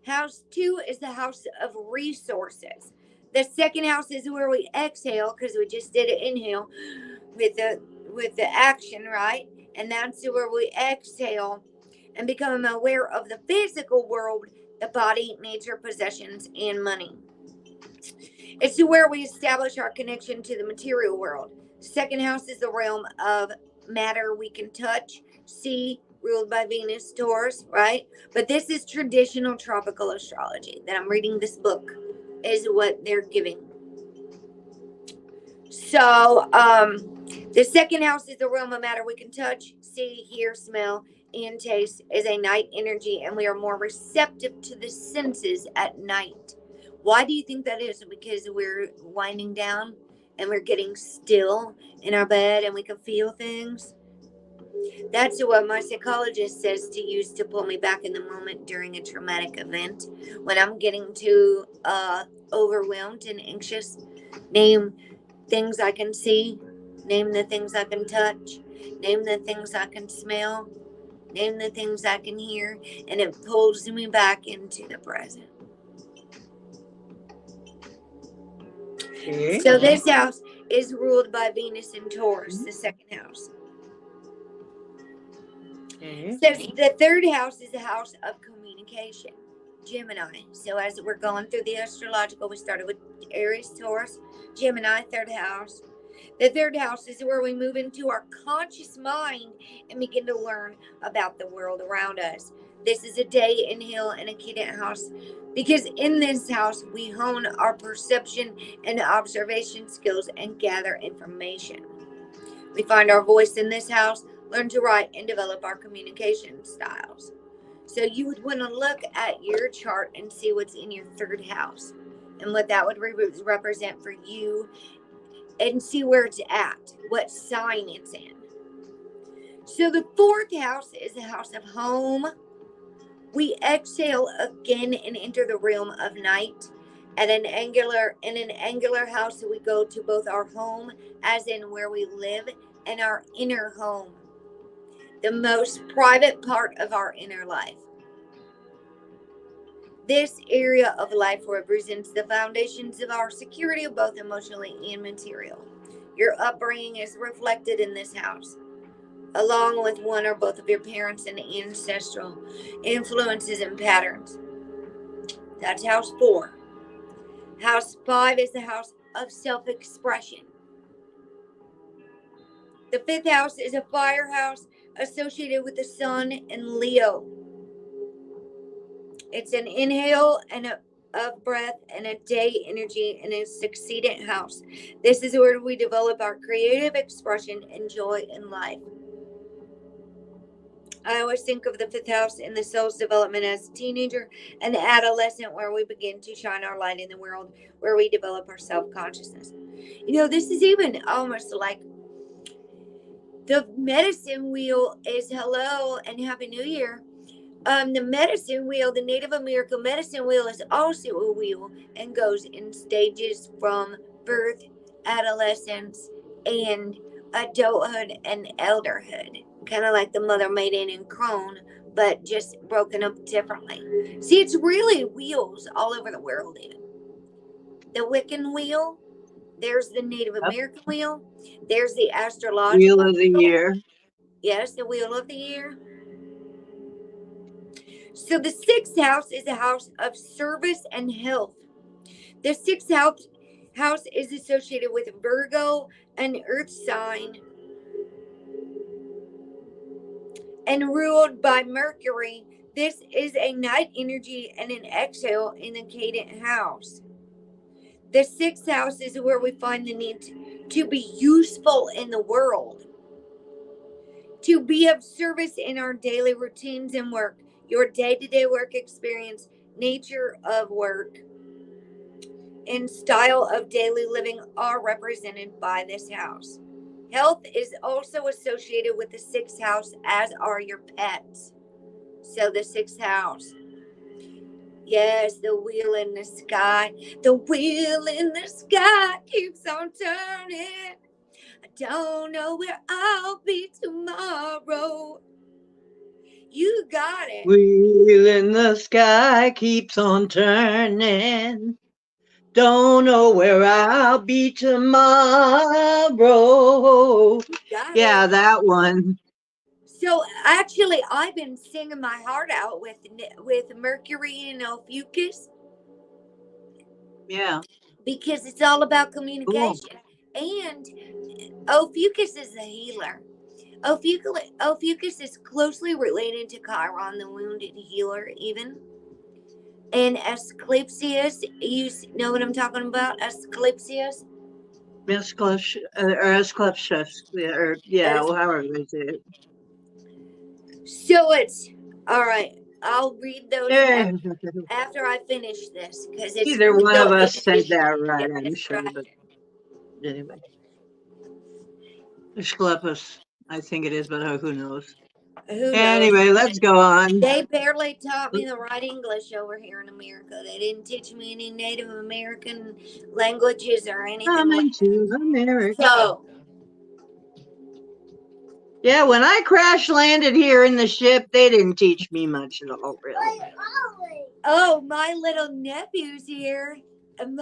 House 2 is the house of resources. The second house is where we exhale because we just did an inhale with the action, right? And that's where we exhale and become aware of the physical world, the body, nature, possessions, and money. It's where we establish our connection to the material world. Second house is the realm of matter we can touch, see, ruled by Venus, Taurus, right? But this is traditional tropical astrology that I'm reading. This book is what they're giving. So, the second house is the realm of matter we can touch, see, hear, smell, and taste, is a night energy, and we are more receptive to the senses at night. Why do you think that is? Because we're winding down and we're getting still in our bed and we can feel things. That's what my psychologist says to use to pull me back in the moment during a traumatic event. When I'm getting too overwhelmed and anxious, name things I can see, name the things I can touch, name the things I can smell, name the things I can hear, and it pulls me back into the present. Okay. So this house is ruled by Venus and Taurus, the second house. Okay. So the third house is the house of communication, Gemini. So as we're going through the astrological, we started with Aries, Taurus, Gemini, third house. The third house is where we move into our conscious mind and begin to learn about the world around us. This is a day in Hill and a Kident house because in this house we hone our perception and observation skills and gather information. We find our voice in this house, learn to write, and develop our communication styles. So you would want to look at your chart and see what's in your third house and what that would represent for you, and see where it's at, what sign it's in. So the fourth house is the house of home. We exhale again and enter the realm of night. In an angular house, we go to both our home, as in where we live, and our inner home, the most private part of our inner life. This area of life represents the foundations of our security, both emotionally and material. Your upbringing is reflected in this house, along with one or both of your parents and ancestral influences and patterns. That's house 4. House 5 is the house of self expression. The fifth house is a fire house associated with the sun and Leo. It's an inhale and a of breath and a day energy in a succeedant house. This is where we develop our creative expression and joy in life. I always think of the fifth house in the soul's development as a teenager and adolescent, where we begin to shine our light in the world, where we develop our self consciousness. This is even almost like the medicine wheel is hello and happy new year. The medicine wheel, the Native American medicine wheel, is also a wheel and goes in stages from birth, adolescence, and adulthood and elderhood. Kind of like the Mother Maiden and Crone, but just broken up differently. See, it's really wheels all over the world, even. The Wiccan wheel, there's the Native Yep. American wheel, there's the Wheel astrological of the wheel. year. Yes, the wheel of the year. So the sixth house is a house of service and health. The sixth house is associated with Virgo, an earth sign, and ruled by Mercury. This is a night energy and an exhale in the cadent house. The sixth house is where we find the need to be useful in the world, to be of service in our daily routines and work, your day-to-day work experience, nature of work, and style of daily living are represented by this house. Health is also associated with the sixth house, as are your pets. So the sixth house. Yes, the wheel in the sky. The wheel in the sky keeps on turning. I don't know where I'll be tomorrow. You got it. Wheel in the sky keeps on turning. Don't know where I'll be tomorrow. You got Yeah, it. that one. So actually, I've been singing my heart out with Mercury and Ophiuchus, Yeah, because it's all about cool. communication. And Ophiuchus is a healer. Ophiuchus is closely related to Chiron, the wounded healer, even. And Asclepius, you know what I'm talking about? Asclepius. Asclepius, yeah, As, well, however they say it. so it's all right. I'll read those Eh, after I finish this, because it's Either one of so us said easy that to right, get I'm sure, but distracted. anyway. Asclepius, I think it is, but who knows? Who knows? Anyway, let's go on. They barely taught me the right English over here in America. They didn't teach me any Native American languages or anything like Coming to that. America. So, Yeah, when I crash landed here in the ship, they didn't teach me much at all, really. oh, my little nephew's here.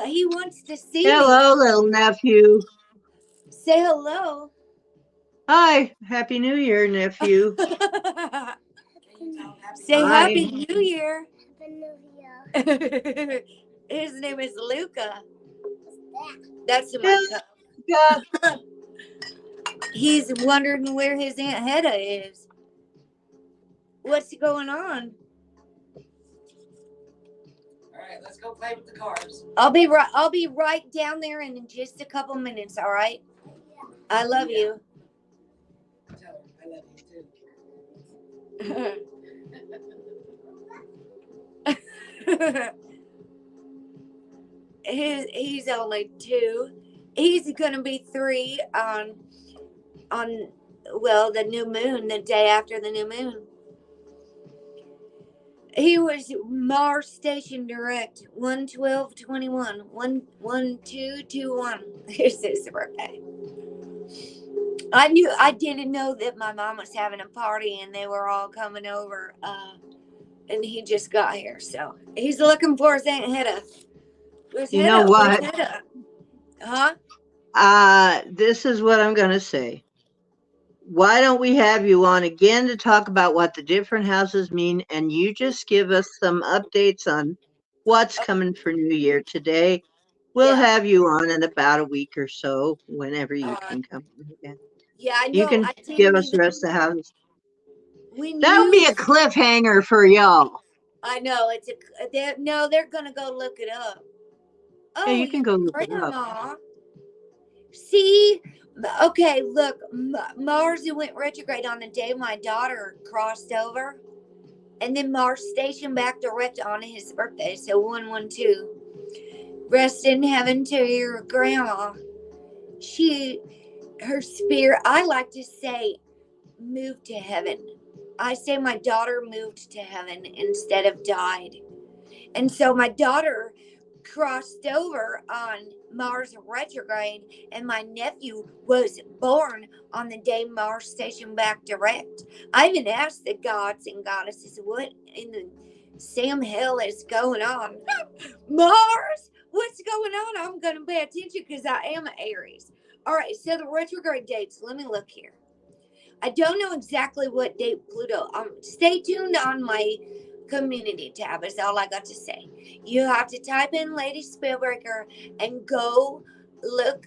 He wants to see me. Hello, little nephew. Say hello. Hi, Happy New Year, nephew. Say Hi. Happy New Year. His name is Luca. That's my Hello, cup. God. He's wondering where his Aunt Hedda is. What's going on? All right, let's go play with the cars. I'll be right down there in just a couple minutes. All right. I love you. Tell her I love you too. He's only 2. He's gonna be 3 on the new moon, the day after the new moon. He was Mars Station Direct 1/12/21 1/12/21. This is his birthday. I didn't know that my mom was having a party and they were all coming over. And he just got here, so he's looking for his Aunt Hedda. Where's You Hedda? know what? Where's Hedda? Huh? This is what I'm going to say. Why don't we have you on again to talk about what the different houses mean, and you just give us some updates on what's coming for New Year today. We'll Yeah. have you on in about a week or so, whenever you can come on again. Yeah, I You know. can I give didn't us the even. rest of the houses. When That would be you. a cliffhanger for y'all. I know it's a. They're gonna go look it up. Yeah, Oh, you can your go look it up. grandma. See, okay, look, Mars went retrograde on the day my daughter crossed over, and then Mars stationed back direct on his birthday. So 1/12. Rest in heaven to your grandma. Her spirit. I like to say, moved to heaven. I say my daughter moved to heaven instead of died. And so my daughter crossed over on Mars retrograde, and my nephew was born on the day Mars stationed back direct. I even asked the gods and goddesses, what in the Sam hell is going on? Mars, what's going on? I'm going to pay attention because I am an Aries. All right, so the retrograde dates, let me look here. I don't know exactly what date Pluto. Stay tuned on my community tab is all I got to say. You have to type in Lady Spellbreaker and go look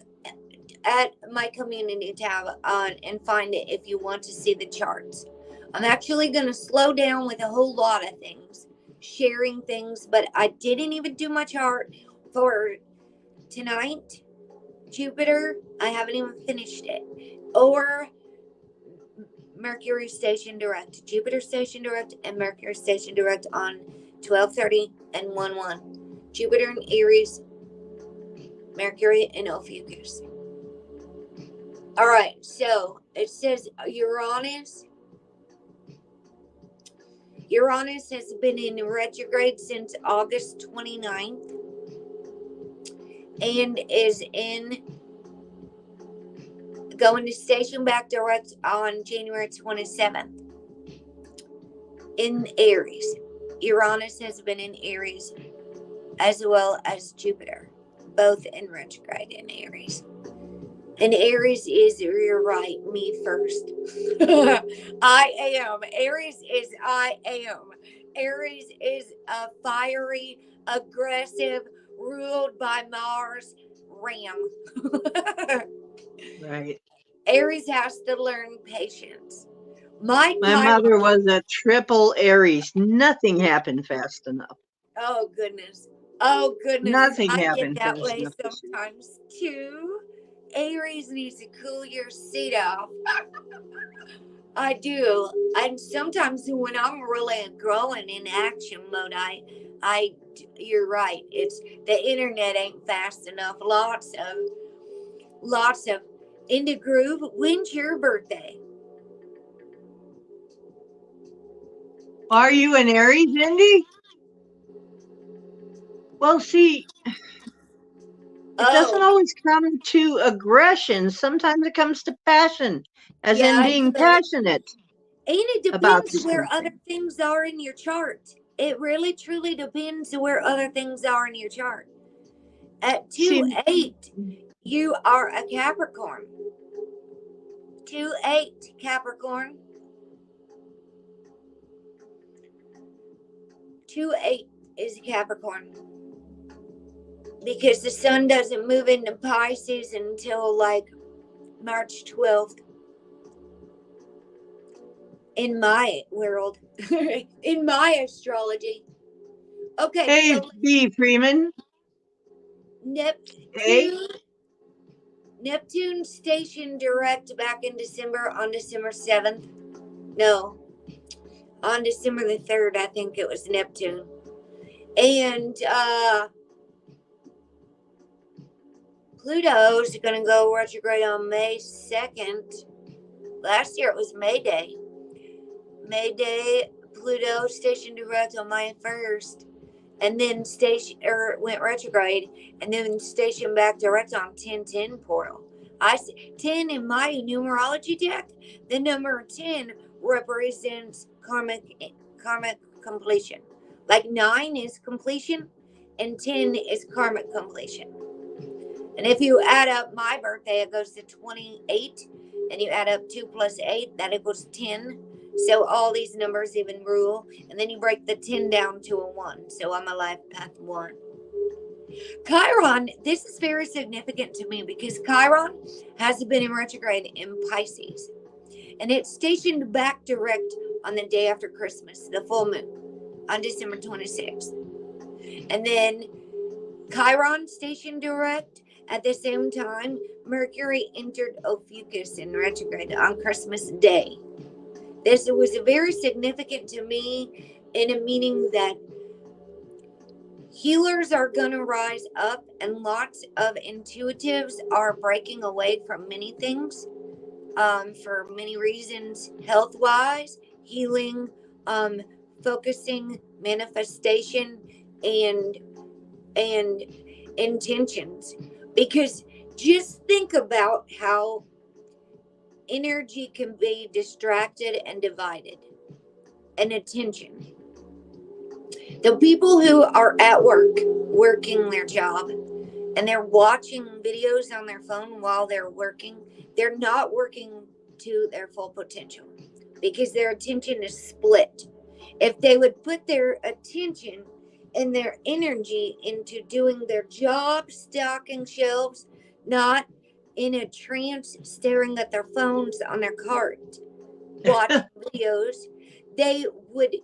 at my community tab and find it if you want to see the charts. I'm actually going to slow down with a whole lot of things, sharing things, but I didn't even do my chart for tonight. Jupiter, I haven't even finished it. Or Mercury Station Direct, Jupiter Station Direct, and Mercury Station Direct on 12:30 and 1/1. Jupiter in Aries, Mercury in Ophiuchus. All right, so it says Uranus. Uranus has been in retrograde since August 29th and is going to station back direct on January 27th in Aries. Uranus has been in Aries as well as Jupiter, both in retrograde in Aries. And Aries is, you're right, me first. I am. Aries is I am. Aries is a fiery, aggressive, ruled by Mars ram. Right. Aries has to learn patience. My mother Chiron. was a triple Aries. Nothing happened fast enough. Oh, goodness. Oh, goodness. Nothing I get happened that fast way enough to see. sometimes, too. Aries needs to cool your seat off. I do. And sometimes when I'm really growing in action mode, you're right. It's the internet ain't fast enough. Lots of in the groove. When's your birthday? Are you an Aries, Indy? Well, see, it doesn't Oh, always come to aggression. Sometimes it comes to passion, as yeah, in I being could. passionate And it about depends where other something. things are in your chart. It really truly depends where other things are in your chart. At See, 2/8, you are a Capricorn. 2/8 Capricorn. 2/8 is a Capricorn. because the sun doesn't move into Pisces until like March 12th in my world, in my astrology. Okay, Hey, so B. Freeman. Hey. Neptune stationed direct back in December on December 7th. No, on December the 3rd, I think it was Neptune. And Pluto's going to go retrograde on May 2nd. Last year it was May Day. May Day, Pluto stationed direct on May 1st. And then went retrograde, and then stationed back direct on 1010 portal. 10 in my numerology deck, the number 10 represents karmic completion. Like 9 is completion, and 10 is karmic completion. And if you add up my birthday, it goes to 28, and you add up 2 plus 8, that equals 10. So all these numbers even rule, and then you break the 10 down to a 1. So I'm a life path 1. Chiron, this is very significant to me because Chiron has been in retrograde in Pisces, and it's stationed back direct on the day after Christmas, the full moon, on December 26th. And then Chiron stationed direct at the same time. Mercury entered Ophiuchus in retrograde on Christmas Day. This was very significant to me in a meaning that healers are going to rise up, and lots of intuitives are breaking away from many things for many reasons, health-wise, healing, focusing, manifestation, and intentions. Because just think about how energy can be distracted and divided, and attention. The people who are at work, working their job, and they're watching videos on their phone while they're working, they're not working to their full potential because their attention is split. If they would put their attention and their energy into doing their job, stocking shelves, not in a trance staring at their phones on their cart, watching videos, they would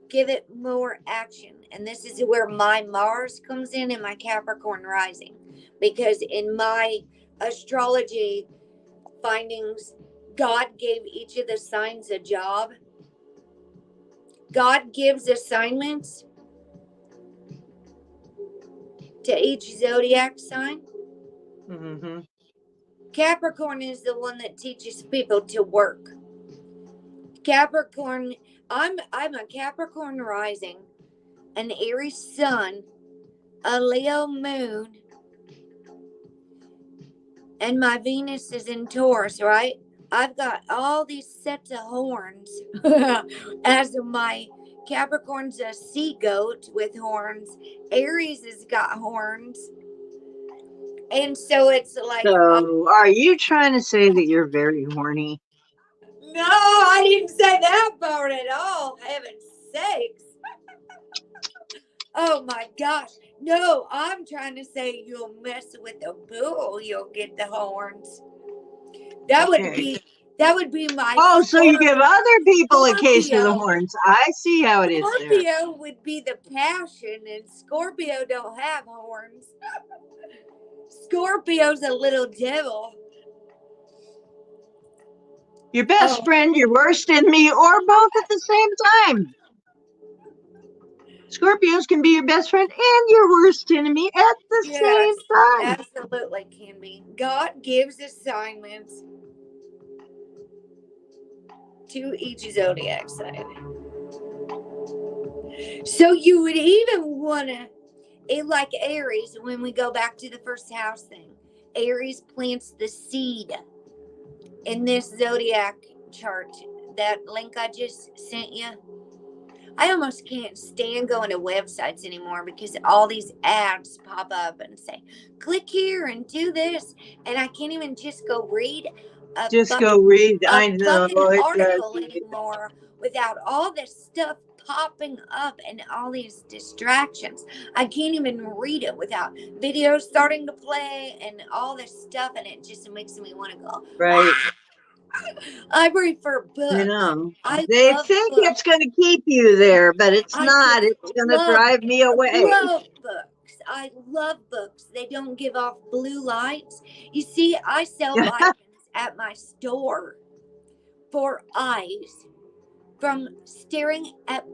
give it more action. And this is where my Mars comes in my Capricorn rising, because in my astrology findings, God gave each of the signs a job. God gives assignments to each zodiac sign. Mm-hmm. Capricorn is the one that teaches people to work. Capricorn, I'm a Capricorn rising, an Aries sun, a Leo moon, and my Venus is in Taurus, right? I've got all these sets of horns. As my Capricorn's a sea goat with horns. Aries has got horns. And so it's like, So, are you trying to say that you're very horny? no, I didn't say that part at all. Heaven's sakes. Oh my gosh. No, I'm trying to say you'll mess with a bull, you'll get the horns. That would be my Oh, so you give other people a case of the Scorpio. horns. I see how it is there. Scorpio would be the passion, and Scorpio don't have horns. Scorpio's a little devil. Your best friend, your worst enemy, or both at the same time. Scorpios can be your best friend and your worst enemy at the same time. Absolutely can be. God gives assignments to each zodiac sign. So you would even want to, like Aries, when we go back to the first house thing, Aries plants the seed in this zodiac chart. That link I just sent you, I almost can't stand going to websites anymore because all these ads pop up and say, click here and do this. And I can't even just go read a I know. fucking article anymore without all this stuff popping up and all these distractions. I can't even read it without videos starting to play and all this stuff, and it just makes me want to go, Right. ah! I prefer I books. know. I They love think books. it's going to keep you there, but it's I not. just It's going to love, drive me away. love books. I love books. They don't give off blue lights. You see, I sell vitamins at my store for eyes from staring at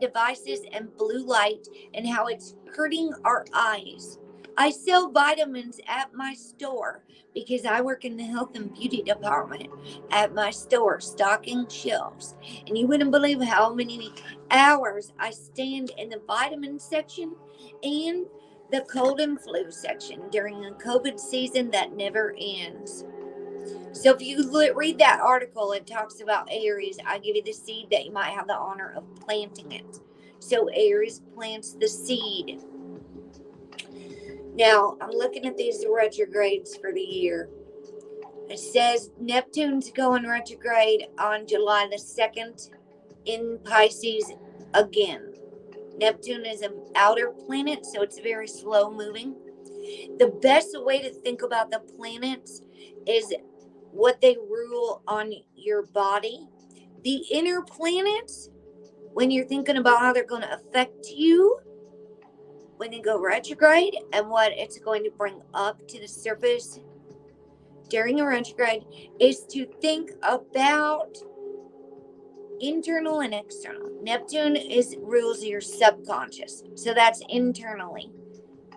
devices and blue light and how it's hurting our eyes. I sell vitamins at my store because I work in the health and beauty department at my store stocking shelves. And you wouldn't believe how many hours I stand in the vitamin section and the cold and flu section during a COVID season that never ends. So if you read that article, it talks about Aries. I give you the seed that you might have the honor of planting it. So Aries plants the seed. Now, I'm looking at these retrogrades for the year. It says Neptune's going retrograde on July the 2nd in Pisces again. Neptune is an outer planet, so it's very slow moving. The best way to think about the planets is what they rule on your body. The inner planets, when you're thinking about how they're going to affect you when they go retrograde and what it's going to bring up to the surface during a retrograde, is to think about internal and external. Neptune rules your subconscious, so that's internally.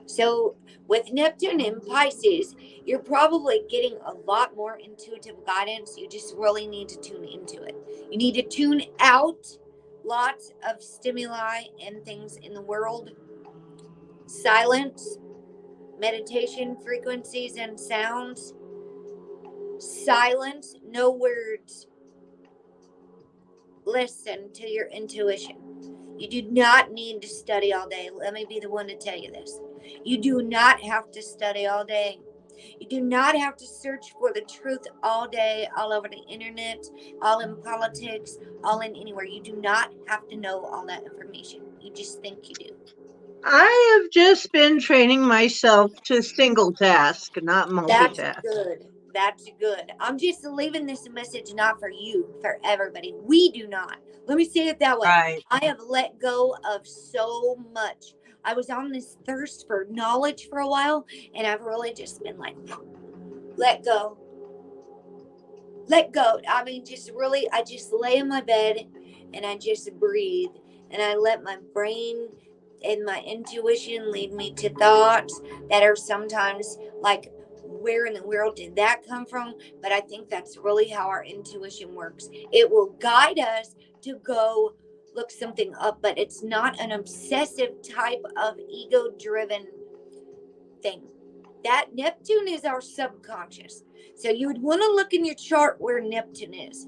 So with Neptune in Pisces, you're probably getting a lot more intuitive guidance. You just really need to tune into it. You need to tune out lots of stimuli and things in the world. Silence, meditation frequencies and sounds. Silence, no words. Listen to your intuition. You do not need to study all day. Let me be the one to tell you this. You do not have to study all day. You do not have to search for the truth all day, all over the internet, all in politics, all in anywhere. You do not have to know all that information. You just think you do. I have just been training myself to single task, not That's multitask. good. That's good. I'm just leaving this message not for you, for everybody. We do not. Let me say it that way. Right. I have let go of so much. I was on this thirst for knowledge for a while, and I've really just been like, let go. Let go. I mean, just really, I just lay in my bed and I just breathe. And I let my brain and my intuition lead me to thoughts that are sometimes like, where in the world did that come from? But I think that's really how our intuition works. It will guide us to go look something up, but it's not an obsessive type of ego driven thing. That Neptune is our subconscious. So you would want to look in your chart where Neptune is,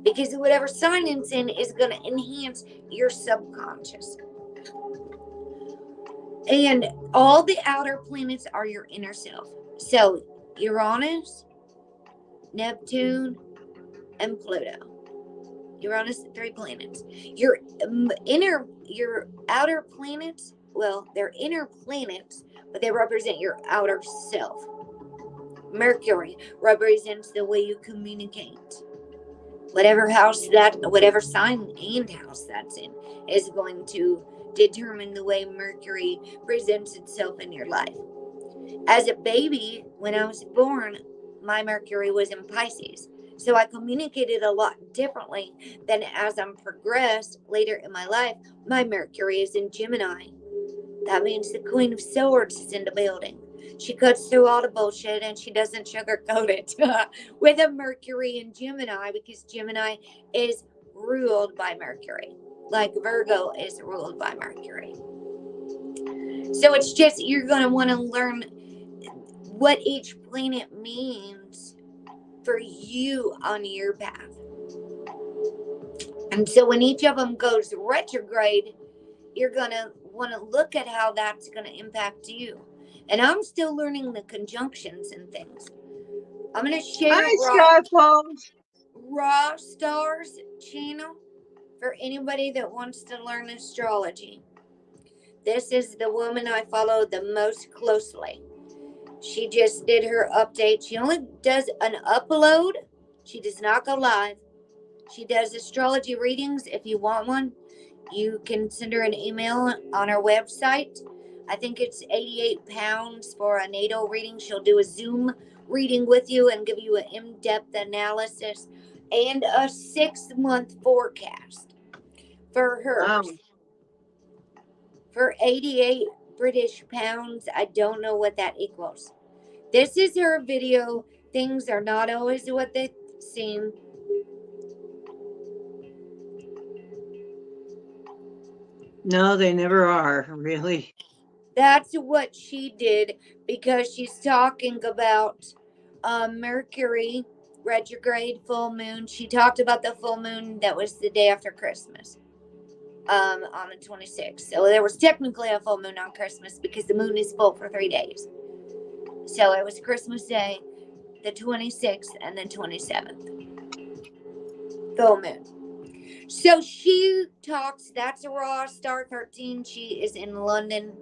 because whatever sign it's in is going to enhance your subconscious. And all the outer planets are your inner self. So Uranus, Neptune, and Pluto. Uranus, 3 planets. Your outer planets, well, they're inner planets, but they represent your outer self. Mercury represents the way you communicate. Whatever sign and house that's in is going to determine the way Mercury presents itself in your life. As a baby, when I was born, my Mercury was in Pisces. So I communicated a lot differently than as I'm progressed later in my life. My Mercury is in Gemini. That means the Queen of Swords is in the building. She cuts through all the bullshit and she doesn't sugarcoat it with a Mercury in Gemini, because Gemini is ruled by Mercury, like Virgo is ruled by Mercury. So it's just, you're going to want to learn what each planet means for you on your path. And so when each of them goes retrograde, you're going to want to look at how that's going to impact you. And I'm still learning the conjunctions and things. I'm going to share Hi, Skyfalls. Raw Stars channel. for anybody that wants to learn astrology. This is the woman I follow the most closely. She just did her update. She only does an upload. She does not go live. She does astrology readings. If you want one, you can send her an email on her website. I think it's £88 for a natal reading. She'll do a Zoom reading with you and give you an in-depth analysis and a 6-month forecast for Wow. hers. For 88 British pounds, I don't know what that equals. This is her video. Things are not always what they seem. No, they never are, really. That's what she did because she's talking about Mercury retrograde full moon. She talked about the full moon that was the day after Christmas, on the 26th. So there was technically a full moon on Christmas because the moon is full for 3 days. So it was Christmas Day, the 26th, and the 27th. Full moon. So she talks, that's a raw star 13. She is in London.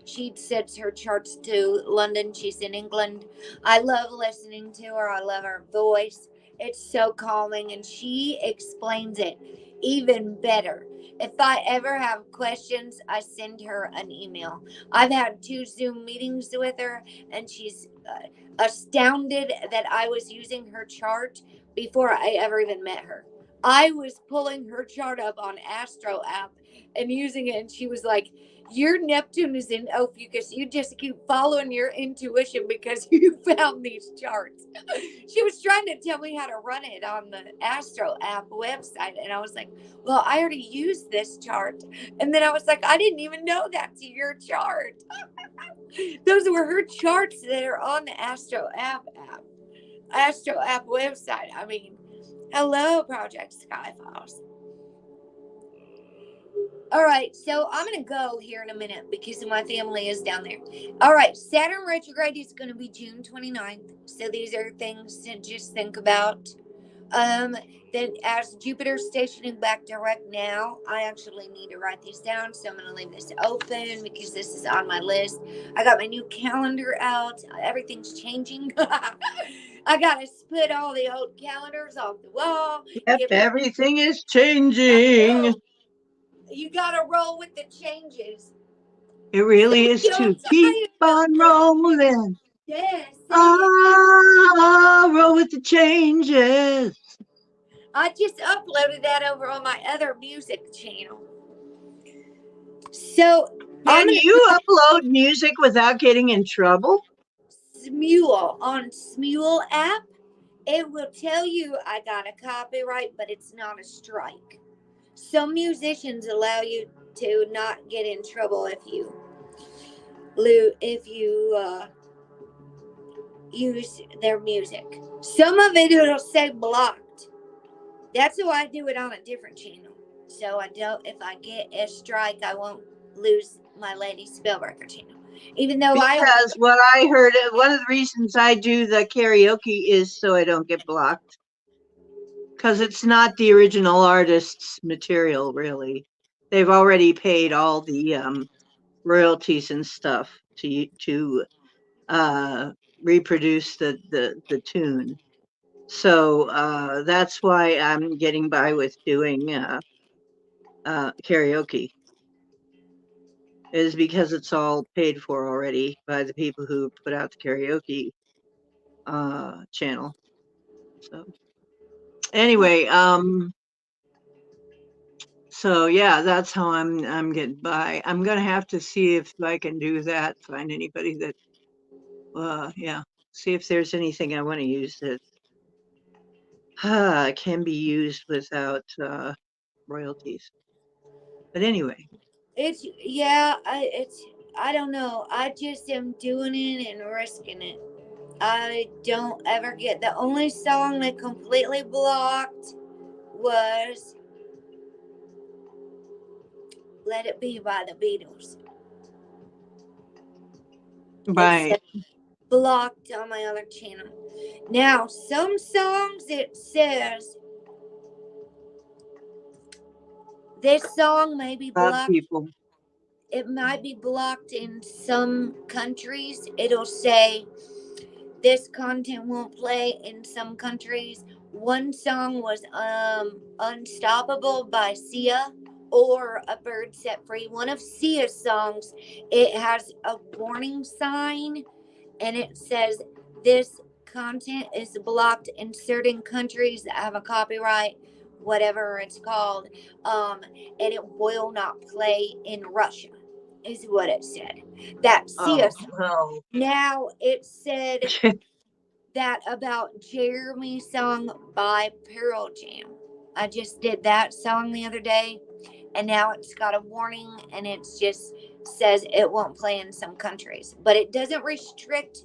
She sets her charts to London. She's in England. I love listening to her. I love her voice. It's so calming, and she explains it even better. If I ever have questions, I send her an email. I've had 2 Zoom meetings with her, and she's astounded that I was using her chart before I ever even met her. I was pulling her chart up on Astro app and using it, and she was like, your Neptune is in Ophiuchus. You just keep following your intuition because you found these charts. She was trying to tell me how to run it on the Astro app website, and I was like, well, I already used this chart. And then I was like, I didn't even know that's your chart. Those were her charts that are on the Astro app website. I mean, hello, Project Skyfiles. All right, so I'm going to go here in a minute because my family is down there. All right, Saturn retrograde is going to be June 29th. So these are things to just think about. Then as Jupiter stationing back direct now, I actually need to write these down. So I'm going to leave this open because this is on my list. I got my new calendar out. Everything's changing. I got to split all the old calendars off the wall. Yep, everything is changing. You got to roll with the changes. It really is Don't to say keep it, on rolling. yes, say it. Roll with the changes. I just uploaded that over on my other music channel. So I'm Can gonna you upload music without getting in trouble? Smule on Smule app. It will tell you I got a copyright, but it's not a strike. Some musicians allow you to not get in trouble if you use their music. Some of it'll say blocked. That's why I do it on a different channel. So I don't. If I get a strike, I won't lose my Lady Spellbreaker channel. Even though Because what I heard, one of the reasons I do the karaoke is so I don't get blocked. Because it's not the original artist's material, really. They've already paid all the royalties and stuff to reproduce the tune. So that's why I'm getting by with doing karaoke. Is because it's all paid for already by the people who put out the karaoke channel. So anyway, so yeah, that's how I'm getting by. I'm gonna have to see if I can do that. Find anybody that, yeah. See if there's anything I want to use that can be used without royalties. But anyway, I don't know. I just am doing it and risking it. I don't ever get the only song that completely blocked was Let It Be by the Beatles. right. It's blocked on my other channel. Now, some songs it says This song may be blocked. people. It might be blocked in some countries. It'll say this content won't play in some countries. One song was Unstoppable by Sia, or A Bird Set Free. One of Sia's songs, it has a warning sign, and it says this content is blocked in certain countries that have a copyright, whatever it's called, and it will not play in Russia, is what it said. That Sia. Oh, Now it said that about Jeremy song by Pearl Jam. I just did that song the other day, and now it's got a warning, and it just says it won't play in some countries, but it doesn't restrict.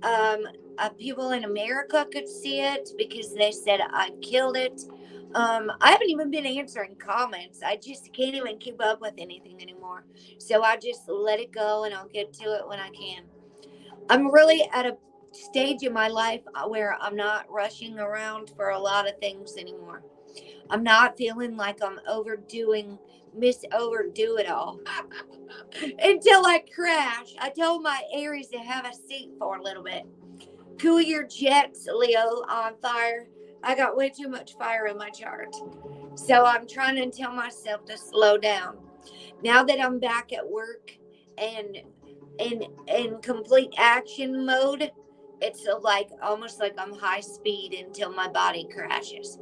um People in America could see it because they said I killed it. I haven't even been answering comments. I just can't even keep up with anything anymore, so I just let it go, and I'll get to it when I can. I'm really at a stage in my life where I'm not rushing around for a lot of things anymore. I'm not feeling like I'm overdo it all until I crash. I told my Aries to have a seat for a little bit. Cool your jets, Leo, on fire. I got way too much fire in my chart. So I'm trying to tell myself to slow down. Now that I'm back at work and in complete action mode, it's like almost like I'm high speed until my body crashes.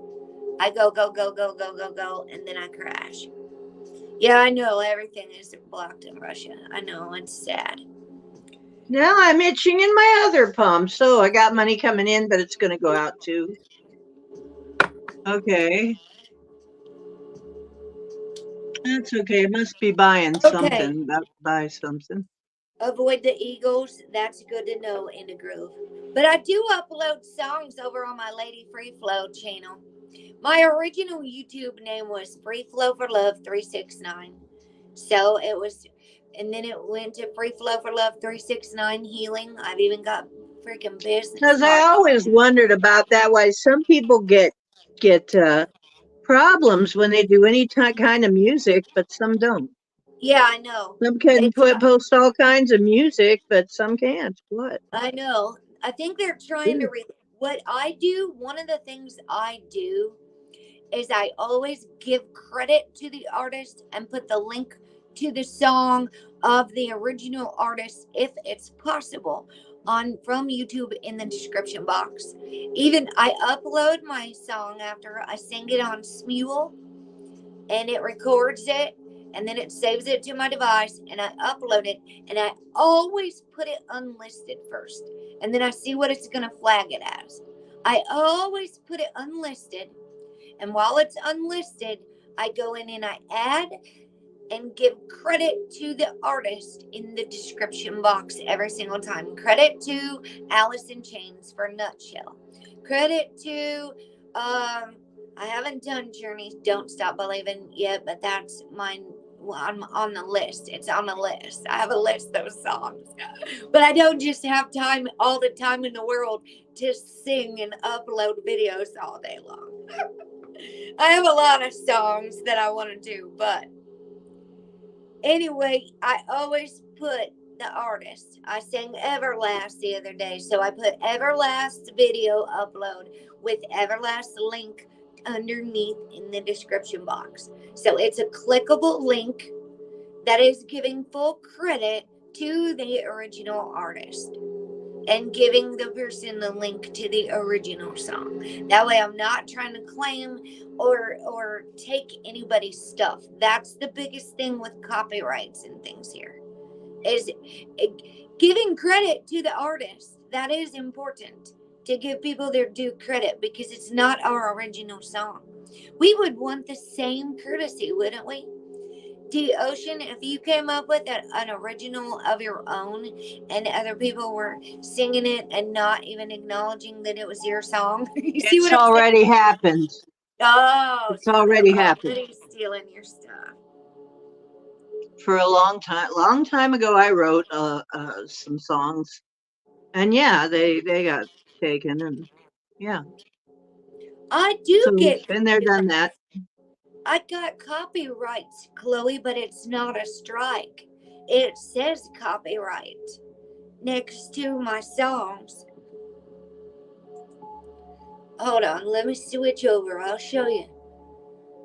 I go, go, go, go, go, go, go, and then I crash. Yeah, I know everything is blocked in Russia. I know, it's sad. now I'm itching in my other palm. So I got money coming in, but it's going to go out too. Okay. That's okay. It must be buying something. About to buy something. Avoid the Eagles. That's good to know, in the groove. But I do upload songs over on my Lady Free Flow channel. My original YouTube name was Free Flow for Love 369. So it was, and then it went to Free Flow for Love 369 Healing. I've even got freaking business Because I cards. always wondered about that. Why some people get problems when they do any kind of music, but some don't. Yeah, I know. Some can It's post all kinds of music, but some can't. What? I know. I think they're trying to what I do. One of the things I do is I always give credit to the artist and put the link to the song of the original artist, if it's possible, on from YouTube in the description box. Even I upload my song after I sing it on Smule, and it records it, and then it saves it to my device, and I upload it, and I always put it unlisted first, and then I see what it's going to flag it as. I always put it unlisted, and while it's unlisted, I go in and I add and give credit to the artist in the description box every single time. Credit to Alice in Chains for Nutshell. Credit to I haven't done Journey's Don't Stop Believing yet, but that's mine. I'm on the list. It's on the list. I have a list of songs, but I don't just have time all the time in the world to sing and upload videos all day long. I have a lot of songs that I want to do, but anyway, I always put the artist. I sang Everlast the other day, so I put Everlast video upload with Everlast link underneath in the description box. So it's a clickable link that is giving full credit to the original artist and giving the person the link to the original song. That way I'm not trying to claim or take anybody's stuff. That's the biggest thing with copyrights and things here, is giving credit to the artist. That is important, to give people their due credit, because it's not our original song. We would want the same courtesy, wouldn't we? D Ocean, if you came up with an original of your own and other people were singing it and not even acknowledging that it was your song, you see It's what I'm saying? already happened. Oh, It's so they're already happened. already stealing your stuff. For a long time ago, I wrote some songs, and yeah, they got taken, and yeah. I do So get been there, done that. I got copyrights, Chloe, but it's not a strike. It says copyright next to my songs. Hold on, let me switch over. I'll show you.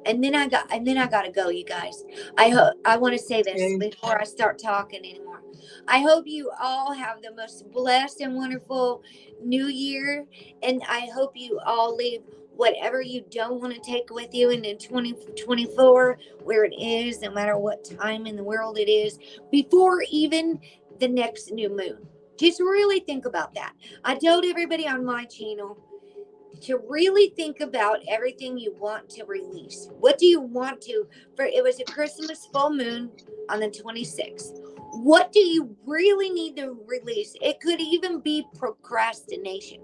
And then I gotta go, you guys. I want to say this Okay. before I start talking anymore. I hope you all have the most blessed and wonderful new year, and I hope you all leave whatever you don't want to take with you into 2024, where it is, no matter what time in the world it is, before even the next new moon. Just really think about that. I told everybody on my channel to really think about everything you want to release. What do you want to? For it was a Christmas full moon on the 26th. What do you really need to release? It could even be procrastination.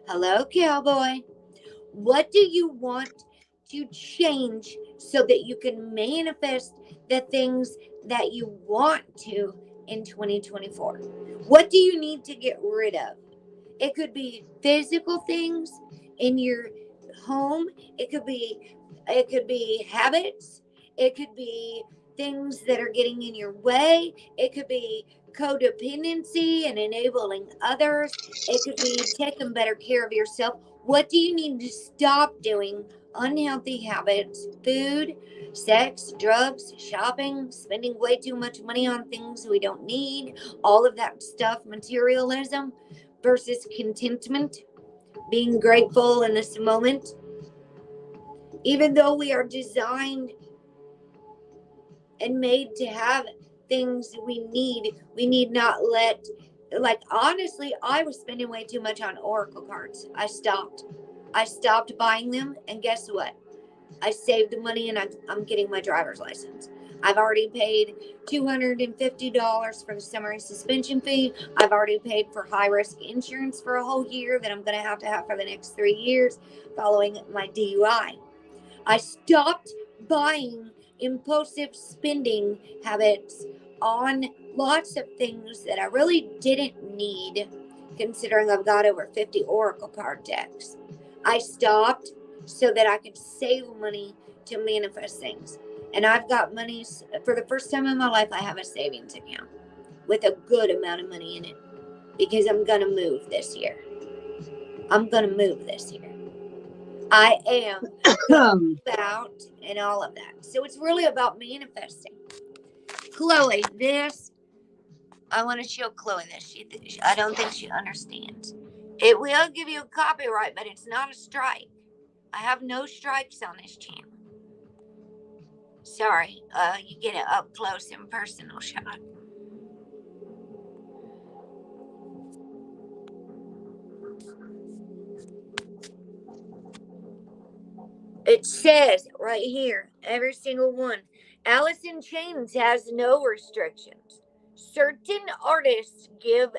Hello, cowboy. What do you want to change so that you can manifest the things that you want to in 2024? What do you need to get rid of? It could be physical things in your home. It could be habits. It could be things that are getting in your way. It could be codependency and enabling others. It could be taking better care of yourself. What do you need to stop doing? Unhealthy habits, food, sex, drugs, shopping, spending way too much money on things we don't need, all of that stuff, materialism versus contentment, being grateful in this moment. Even though we are designed and made to have things we need not let, like, honestly, I was spending way too much on oracle cards. I stopped buying them, and guess what? I saved money, and I'm getting my driver's license. I've already paid $250 for the summary suspension fee. I've already paid for high risk insurance for a whole year that I'm going to have for the next 3 years following my DUI. I stopped buying impulsive spending habits on lots of things that I really didn't need, considering I've got over 50 oracle card decks. I stopped so that I could save money to manifest things. And I've got money for the first time in my life. I have a savings account with a good amount of money in it because I'm going to move this year. I am going about and all of that. So it's really about manifesting. Chloe, I want to show Chloe this. I don't think she understands. It will give you a copyright, but it's not a strike. I have no strikes on this channel. Sorry, you get an up close and personal shot. It says right here, every single one, Alice in Chains has no restrictions. Certain artists give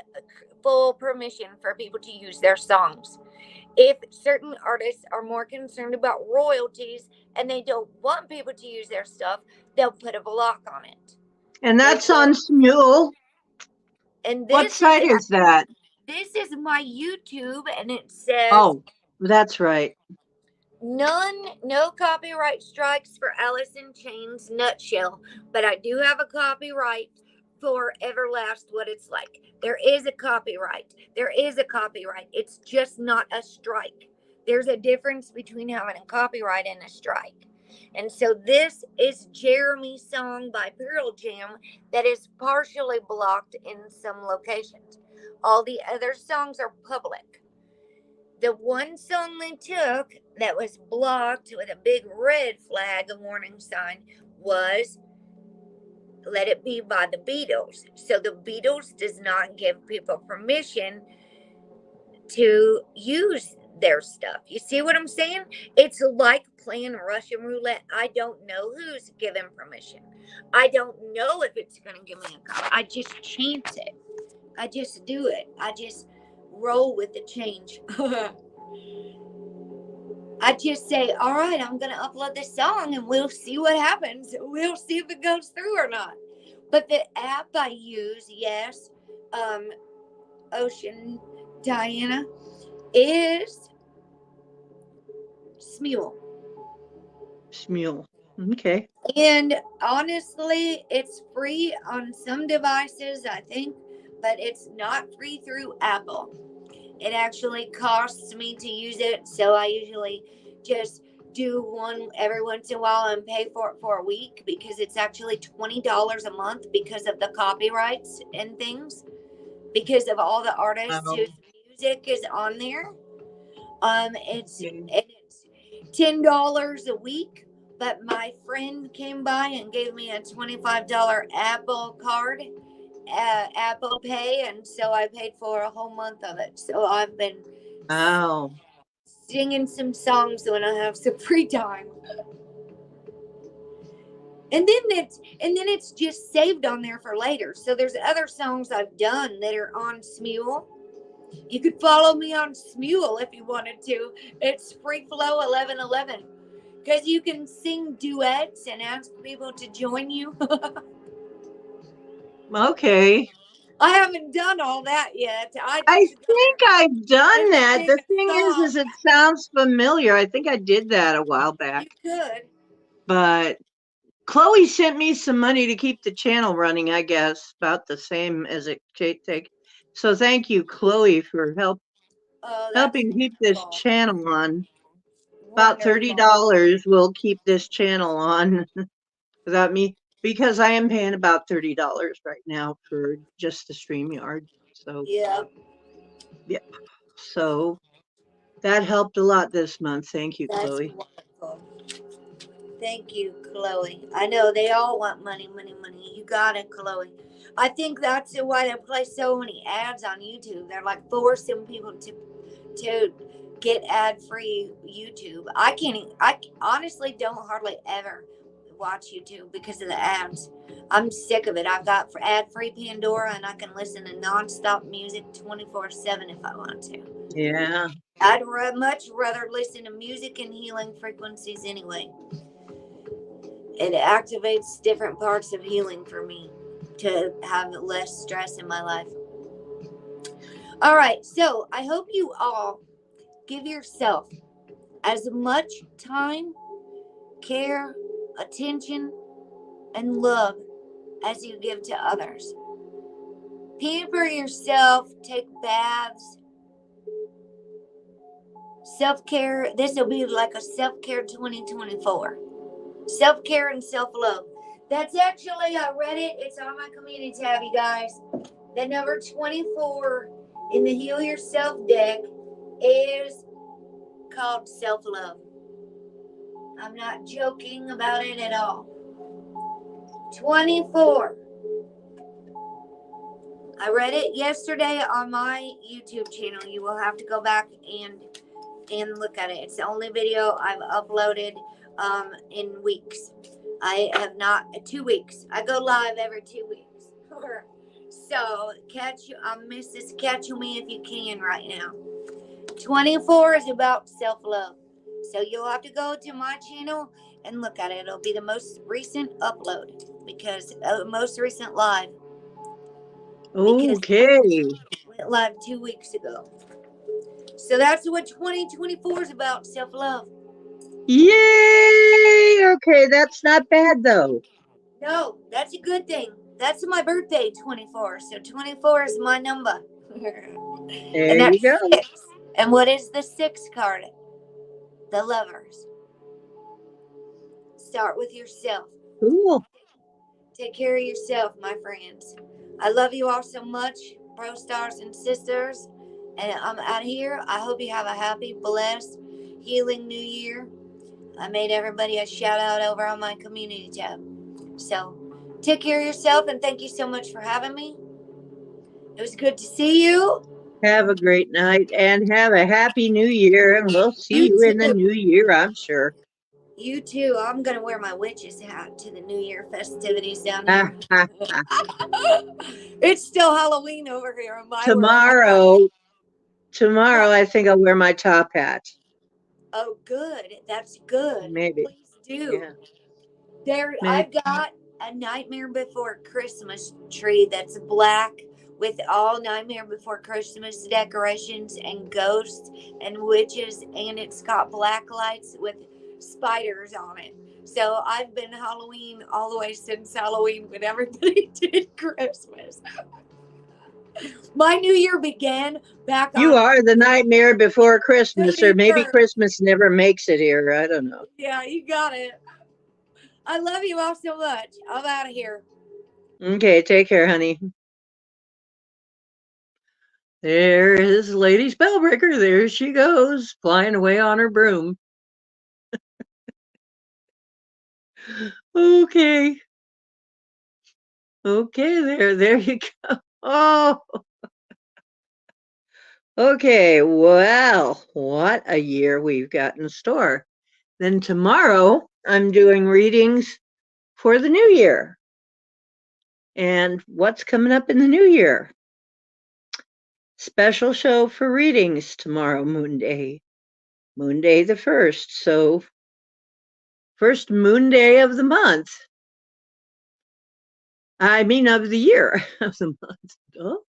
full permission for people to use their songs. If certain artists are more concerned about royalties and they don't want people to use their stuff, they'll put a block on it. And that's on Smule. And what site is that? This is my YouTube, and it says, oh, that's right. No copyright strikes for Alice in Chains Nutshell, but I do have a copyright for Everlast What It's Like. There is a copyright. It's just not a strike. There's a difference between having a copyright and a strike. And so this is Jeremy's song by Pearl Jam that is partially blocked in some locations. All the other songs are public. The one song they took that was blocked with a big red flag, a warning sign, was Let It Be by the Beatles. So the Beatles does not give people permission to use their stuff. You see what I'm saying? It's like playing Russian roulette. I don't know who's given permission. I don't know if it's going to give me a call. I just chance it. I just do it. I just roll with the change. I just say, all right, I'm going to upload this song and we'll see what happens. We'll see if it goes through or not. But the app I use, yes, Ocean Diana, is Smule. Okay. And honestly, it's free on some devices, I think, but it's not free through Apple. It actually costs me to use it, so I usually just do one every once in a while and pay for it for a week, because it's actually $20 a month because of the copyrights and things, because of all the artists Oh, whose music is on there. It's okay. and it's $10 a week. But my friend came by and gave me a $25 Apple card, Apple Pay, and so I paid for a whole month of it. So I've been Wow. singing some songs when I have some free time. And then it's just saved on there for later. So there's other songs I've done that are on Smule. You could follow me on Smule if you wanted to. It's Free Flow 1111, because you can sing duets and ask people to join you. Okay. I haven't done all that yet. I I just go think there I've and done that. sing The a thing is song. it sounds familiar. I think I did that a while back. You could. But Chloe sent me some money to keep the channel running, I guess, about the same as it take. So thank you, Chloe, for Oh, that's helping keep this wonderful. channel on. About Wonderful. $30 will keep this channel on without me, because I am paying about $30 right now for just the StreamYard. So Yeah, yeah. So that helped a lot this month. Thank you, that's Chloe. wonderful. Thank you, Chloe. I know they all want money, money, money. You got it, Chloe. I think that's why they play so many ads on YouTube. They're like forcing people to get ad free YouTube. I can't. I honestly don't hardly ever watch YouTube because of the ads. I'm sick of it. I've got ad free Pandora, and I can listen to nonstop music 24/7 if I want to. Yeah. I'd much rather listen to music and healing frequencies anyway. It activates different parts of healing for me to have less stress in my life. All right, so I hope you all give yourself as much time, care, attention, and love as you give to others. Pamper yourself, take baths, self care. This will be like a self care 2024. Self care and self love. That's actually, I read it. It's on my community tab, you guys. The number 24 in the Heal Yourself deck is called self love. I'm not joking about it at all. 24. I read it yesterday on my YouTube channel. You will have to go back and look at it. It's the only video I've uploaded in weeks. I have not 2 weeks. I go live every 2 weeks. So catch you. Mrs. Catch Me If You Can right now. 24 is about self-love. So you'll have to go to my channel and look at it. It'll be the most recent upload, because most recent live, because Okay. went live 2 weeks ago. So that's what 2024 is about, self-love. Yay! Okay, that's not bad though. No, that's a good thing. That's my birthday, 24. So 24 is my number. There And you that's go. 6. And what is the 6 card? The lovers. Start with yourself. Cool. Take care of yourself, my friends. I love you all so much, bro stars and sisters. And I'm out here. I hope you have a happy, blessed, healing new year. I made everybody a shout out over on my community tab. So take care of yourself, and thank you so much for having me. It was good to see you. Have a great night and have a happy new year, and we'll see You you in the too. new year, I'm sure. You too. I'm going to wear my witch's hat to the New Year festivities down Ah, here. ah, ah. It's still Halloween over here in my world. I got Tomorrow, what? I think I'll wear my top hat. Oh, good. That's good. Maybe. Please do. Yeah. Maybe. I've got a Nightmare Before Christmas tree that's black with all Nightmare Before Christmas decorations and ghosts and witches, and it's got black lights with spiders on it. So I've been Halloween all the way since Halloween when everybody did Christmas. My new year began back You on are the nightmare before Christmas, or maybe 31st. Christmas never makes it here. I don't know. Yeah, you got it. I love you all so much. I'm out of here. Okay, take care, honey. There is Lady Spellbreaker. There she goes, flying away on her broom. Okay. Okay, there you go. Oh, okay. Well, what a year we've got in store. Then tomorrow I'm doing readings for the new year. And what's coming up in the new year? Special show for readings tomorrow, Moon Day the 1st. So, first Moon Day of the month. I mean, of the year, of the month. Oh,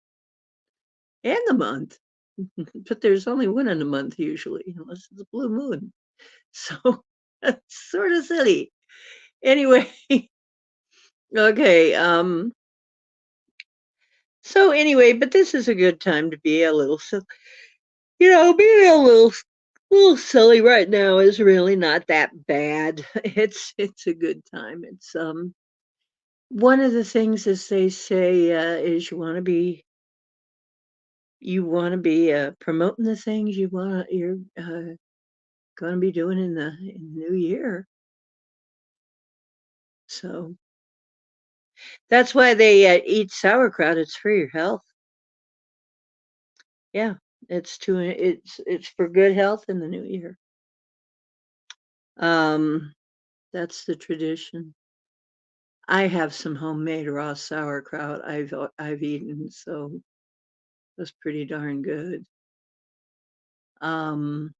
and the month. But there's only one in a month usually, unless it's a blue moon. So, that's sort of silly. Anyway, okay. So anyway, but this is a good time to be a little silly. Being a little silly right now is really not that bad. It's a good time. It's one of the things, as they say, is you want to be promoting the things you're going to be doing in the new year. So that's why they eat sauerkraut. It's for your health. Yeah, it's for good health in the new year. Um, that's the tradition. I have some homemade raw sauerkraut I've eaten, so that's pretty darn good. Um,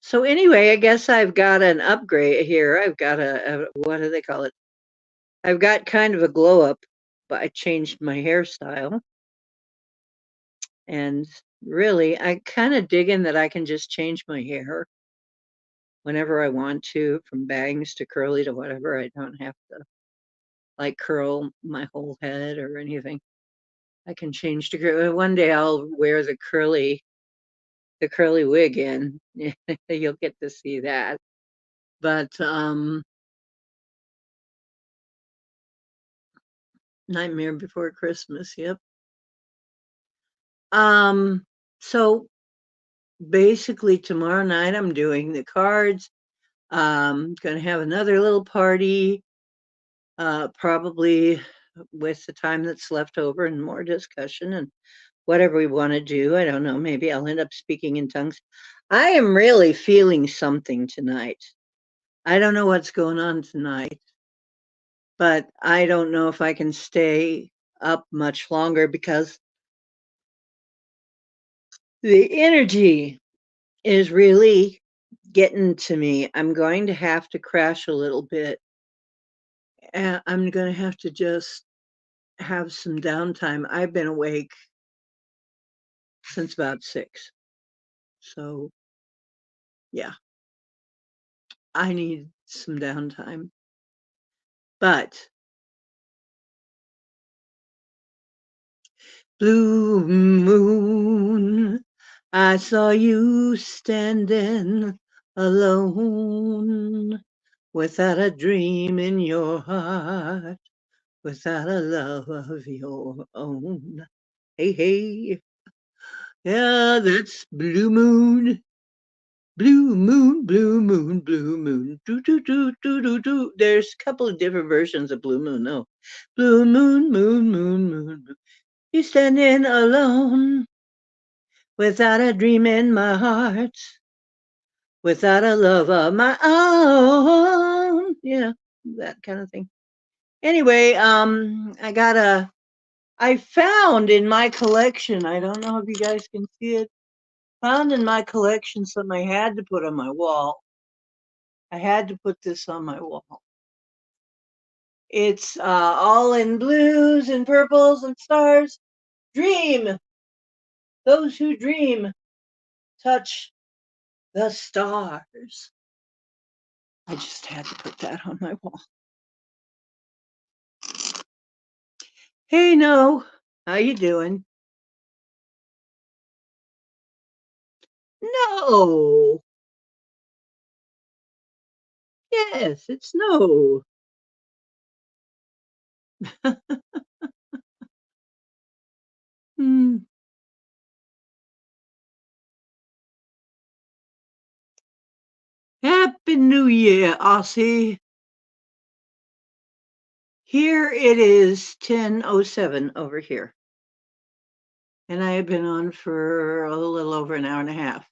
so anyway, I guess I've got an upgrade here. I've got a what do they call it? I've got kind of a glow up, but I changed my hairstyle, and really, I kind of digging that I can just change my hair whenever I want to, from bangs to curly to whatever. I don't have to like curl my whole head or anything. I can change to one day I'll wear the curly wig in. You'll get to see that. But Nightmare Before Christmas, yep. Um so basically tomorrow night I'm doing the cards. Gonna have another little party, probably with the time that's left over and more discussion and whatever we want to do. I don't know. Maybe I'll end up speaking in tongues. I am really feeling something tonight. I don't know what's going on tonight, but I don't know if I can stay up much longer because the energy is really getting to me. I'm going to have to crash a little bit. And I'm going to have to just have some downtime. I've been awake since about 6. So, yeah, I need some downtime. But blue moon, I saw you standing alone without a dream in your heart, without a love of your own. Hey, hey, yeah, that's blue moon. Blue moon, blue moon, blue moon. Do do do do do do. There's a couple of different versions of blue moon. No, blue moon, moon, moon, moon. Moon. You standing alone without a dream in my heart, without a love of my own. Yeah, that kind of thing. Anyway, I found in my collection, I don't know if you guys can see it, found in my collection something I had to put on my wall. I had to put this on my wall. It's all in blues and purples and stars. Dream. Those who dream touch the stars. I just had to put that on my wall. Hey, no, how you doing? No, yes, it's no. Hmm. Happy New Year, Aussie. Here it is 10:07 over here, and I have been on for a little over an hour and a half.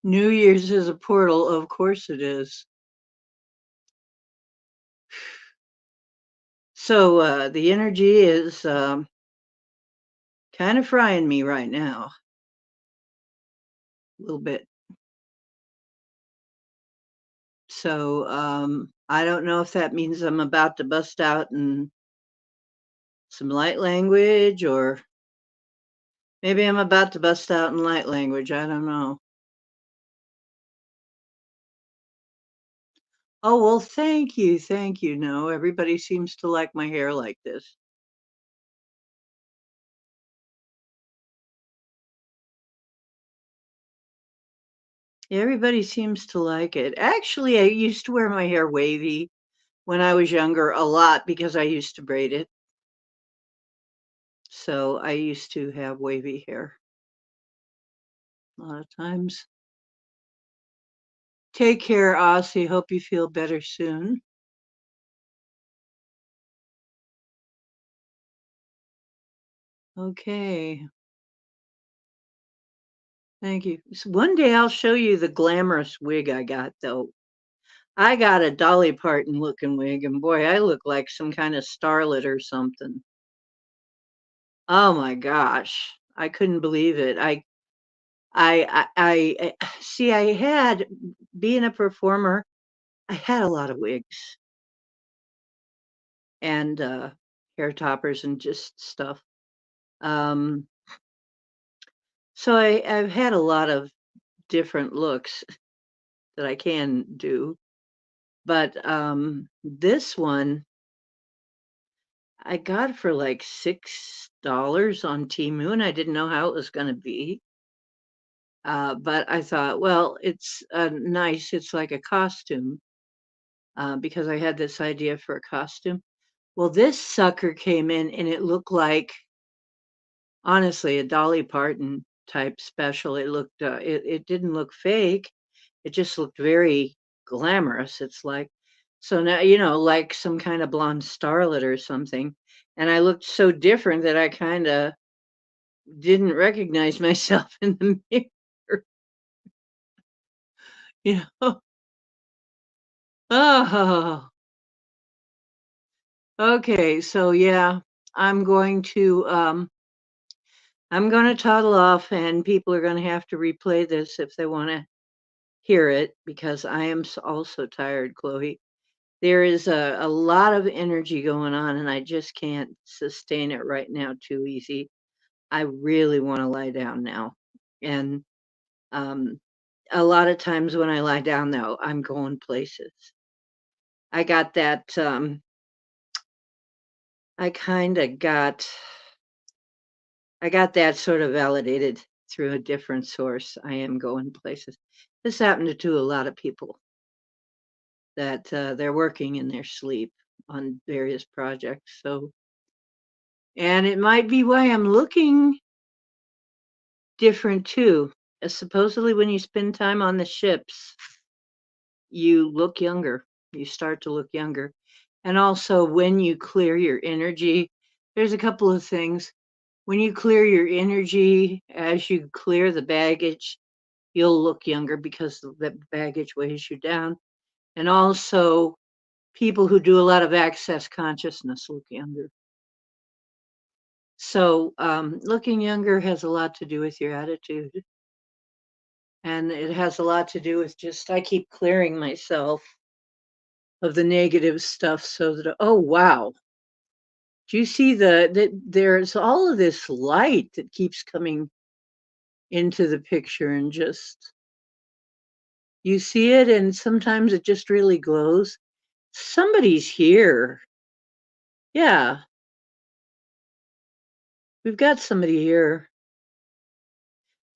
New Year's is a portal, of course it is. So the energy is kind of frying me right now, a little bit. So I don't know if that means I'm about to bust out in some light language, or maybe I'm about to bust out in light language. I don't know. Oh, well, thank you. Thank you. No, everybody seems to like my hair like this. Everybody seems to like it. Actually, I used to wear my hair wavy when I was younger a lot because I used to braid it. So I used to have wavy hair a lot of times. Take care, Aussie. Hope you feel better soon. Okay. Thank you. One day I'll show you the glamorous wig I got, though. I got a Dolly Parton looking wig, and boy, I look like some kind of starlet or something. Oh my gosh, I couldn't believe it. See. I had being a performer. I had a lot of wigs and hair toppers and just stuff. Um, so I've had a lot of different looks that I can do. But this one I got for like $6 on Temu, and I didn't know how it was going to be. But I thought, well, it's nice. It's like a costume because I had this idea for a costume. Well, this sucker came in and it looked like, honestly, a Dolly Parton type special. It didn't look fake. It just looked very glamorous. It's like, so now, like some kind of blonde starlet or something. And I looked so different that I kind of didn't recognize myself in the mirror, you know. Oh, okay. So yeah, I'm going to um I'm going to toddle off, and people are going to have to replay this if they want to hear it, because I am also tired, Chloe. There is a lot of energy going on, and I just can't sustain it right now too easy. I really want to lie down now. And um, a lot of times when I lie down, though, I'm going places. I got that, I kind of got, I got that sort of validated through a different source. I am going places. This happened to a lot of people that they're working in their sleep on various projects. So, and it might be why I'm looking different too. Supposedly, when you spend time on the ships, you look younger. You start to look younger. And also, when you clear your energy, there's a couple of things. When you clear your energy, as you clear the baggage, you'll look younger because the baggage weighs you down. And also, people who do a lot of access consciousness look younger. So looking younger has a lot to do with your attitude. And it has a lot to do with just, I keep clearing myself of the negative stuff so that, oh, wow. Do you see that there's all of this light that keeps coming into the picture and just, you see it and sometimes it just really glows. Somebody's here. Yeah, we've got somebody here.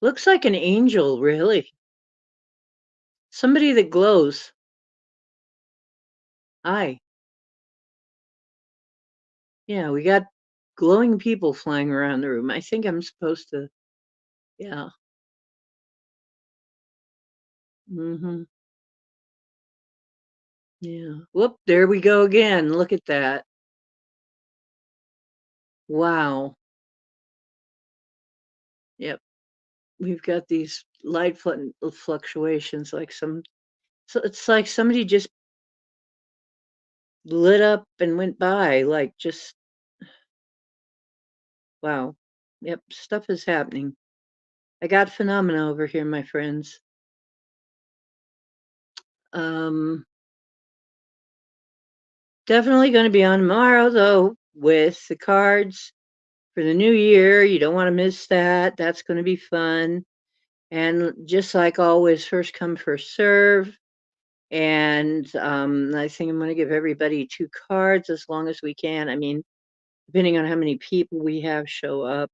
Looks like an angel, really. Somebody that glows. Hi. Yeah, we got glowing people flying around the room. I think I'm supposed to, yeah. Mm-hmm. Yeah. Whoop, there we go again. Look at that. Wow. Yep. We've got these light fluctuations like so it's like somebody just lit up and went by, like just, wow. Yep, stuff is happening. I got phenomena over here, my friends. Um, Definitely going to be on tomorrow, though, with the cards for the new year. You don't want to miss that. That's going to be fun. And just like always, first come, first serve. And I think I'm going to give everybody 2 cards as long as we can. I mean, depending on how many people we have show up,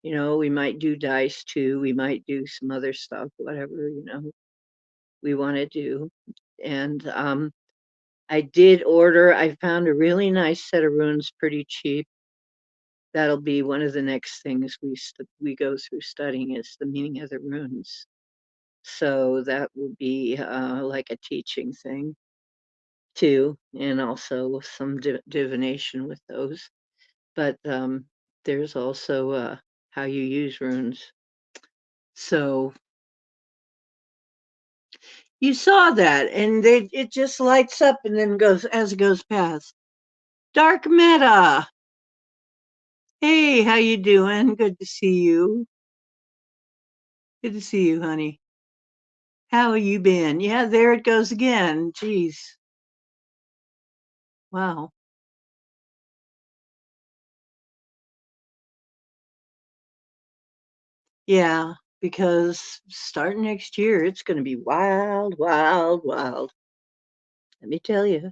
we might do dice too. We might do some other stuff, whatever, we want to do. And I found a really nice set of runes pretty cheap. That'll be one of the next things we go through studying is the meaning of the runes. So that will be like a teaching thing too, and also some divination with those. But there's also how you use runes. So you saw that, and it just lights up and then goes as it goes past. Dark Meta. Hey, how you doing? Good to see you. Good to see you, honey. How have you been? Yeah, there it goes again. Jeez. Wow. Yeah, because starting next year, it's going to be wild, wild, wild. Let me tell you,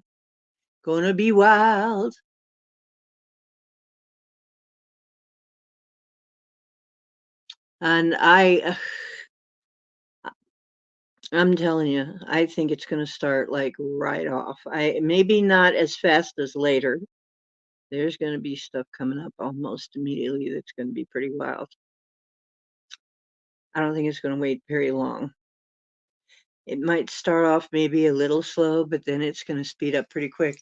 going to be wild. And I'm telling you, I think it's going to start like right off. I maybe not as fast as later. There's going to be stuff coming up almost immediately that's going to be pretty wild. I don't think it's going to wait very long. It might start off maybe a little slow, but then it's going to speed up pretty quick.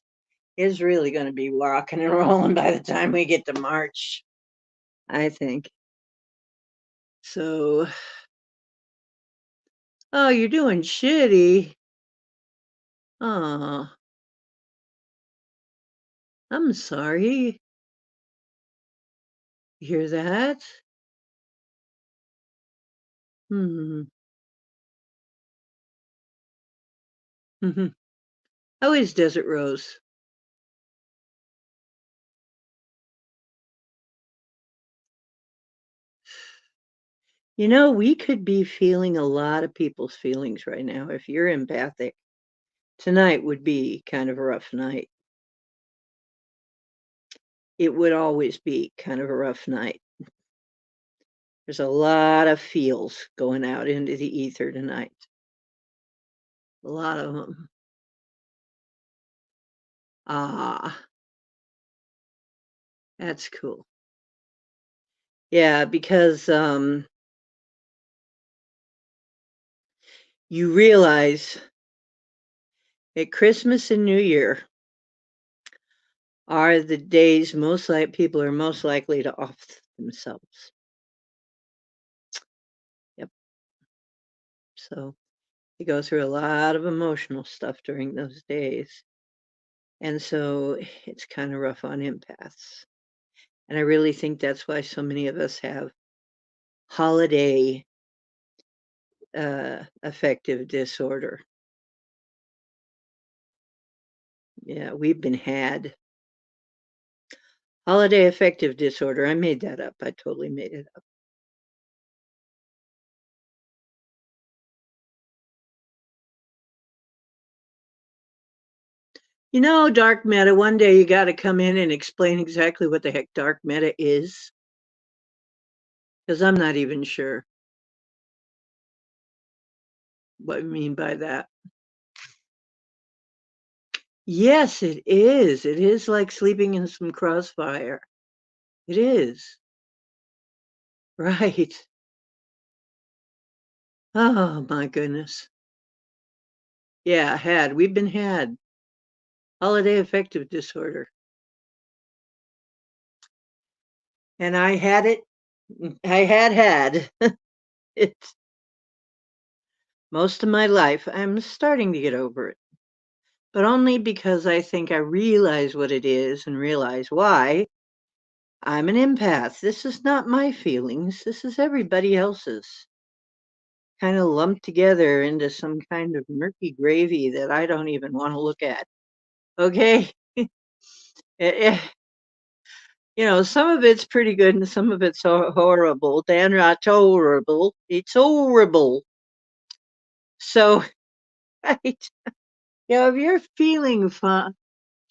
It's really going to be rocking and rolling by the time we get to March, I think. So, oh, you're doing shitty. Oh, I'm sorry. You hear that? Hmm. Mm-hmm. How is Desert Rose? We could be feeling a lot of people's feelings right now. If you're empathic, tonight would be kind of a rough night. It would always be kind of a rough night. There's a lot of feels going out into the ether tonight. A lot of them. Ah, that's cool. Yeah, because you realize that Christmas and New Year are the days people are most likely to off themselves. Yep. So you go through a lot of emotional stuff during those days. And so it's kind of rough on empaths. And I really think that's why so many of us have holiday affective disorder. Yeah, we've been had. Holiday affective disorder. I made that up. I totally made it up. You know, dark matter, one day you got to come in and explain exactly what the heck dark matter is. Because I'm not even sure what you mean by that. Yes, it is. It is like sleeping in some crossfire. It is. Right. Oh, my goodness. Yeah, had. We've been had. Holiday affective disorder. And I had it. I had. It's most of my life. I'm starting to get over it, but only because I think I realize what it is and realize why. I'm an empath. This is not my feelings. This is everybody else's. Kind of lumped together into some kind of murky gravy that I don't even want to look at. Okay? Eh, some of it's pretty good and some of it's horrible. Downright horrible. It's horrible. So, right? If you're feeling fun,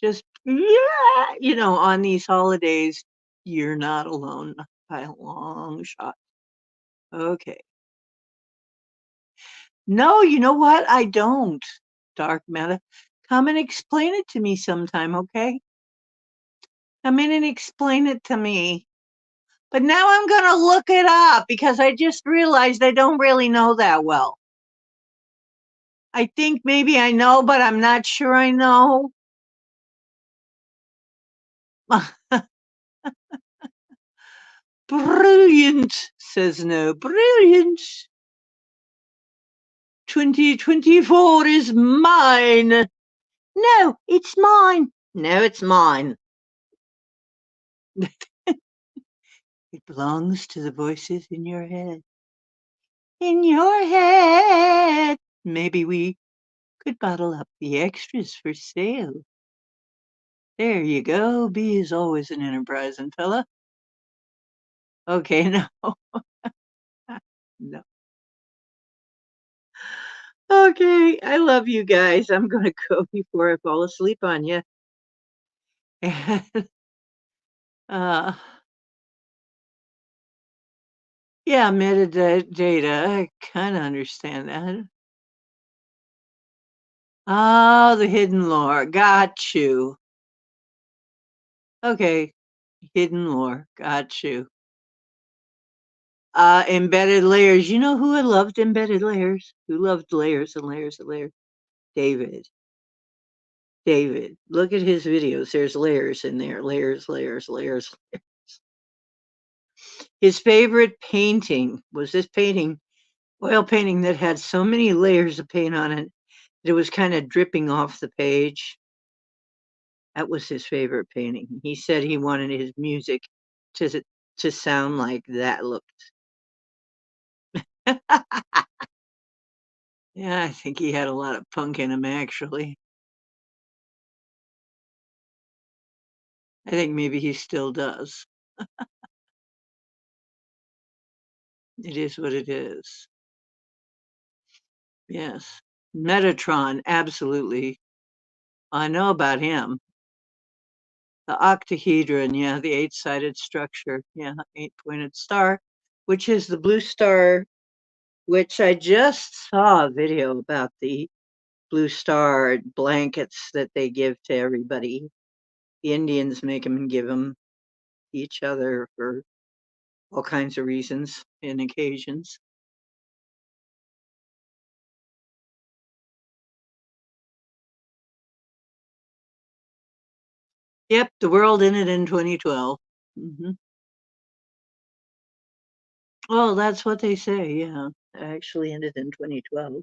just, yeah, on these holidays, you're not alone by a long shot. Okay. No, you know what? I don't. Dark matter. Come and explain it to me sometime, okay? Come in and explain it to me. But now I'm going to look it up because I just realized I don't really know that well. I think maybe I know, but I'm not sure I know. Brilliant, says no. Brilliant. 2024 is mine. No, it's mine. No, it's mine. It belongs to the voices in your head. In your head. Maybe we could bottle up the extras for sale. There you go. B is always an enterprising fella. Okay, no. No. Okay, I love you guys. I'm going to go before I fall asleep on you. And, uh, yeah, metadata. I kind of understand that. Oh, the hidden lore. Got you. Okay, hidden lore. Got you. Embedded layers. You know who I loved embedded layers? Who loved layers and layers and layers? David. David. Look at his videos. There's layers in there. Layers, layers, layers. His favorite painting was this painting, oil painting that had so many layers of paint on it that it was kind of dripping off the page. That was his favorite painting. He said he wanted his music to to sound like that looked. Yeah, I think he had a lot of punk in him, actually. I think maybe he still does. It is what it is. Yes. Metatron, absolutely. I know about him. The octahedron, yeah, the eight-sided structure, yeah, eight-pointed star, which is the blue star, which I just saw a video about the blue star blankets that they give to everybody. The Indians make them and give them each other for all kinds of reasons and occasions. Yep, the world ended in 2012. Hmm. Well, that's what they say, yeah. It actually ended in 2012.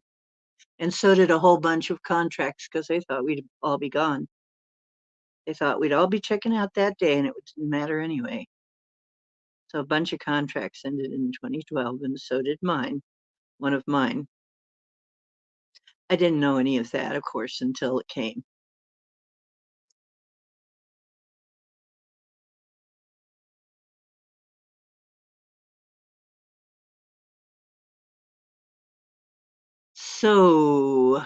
And so did a whole bunch of contracts because they thought we'd all be gone. They thought we'd all be checking out that day and it didn't matter anyway. So a bunch of contracts ended in 2012, and so did mine, one of mine. I didn't know any of that, of course, until it came. So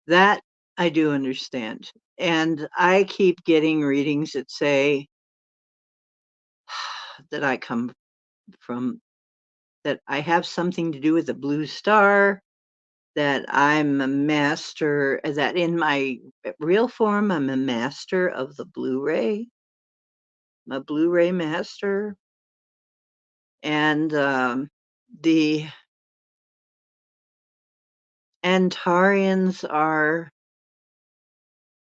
that I do understand. And I keep getting readings that say that I come from, that I have something to do with the blue star, that I'm a master, that in my real form, I'm a master of the Blu-ray, I'm a Blu-ray master. And the Antarians are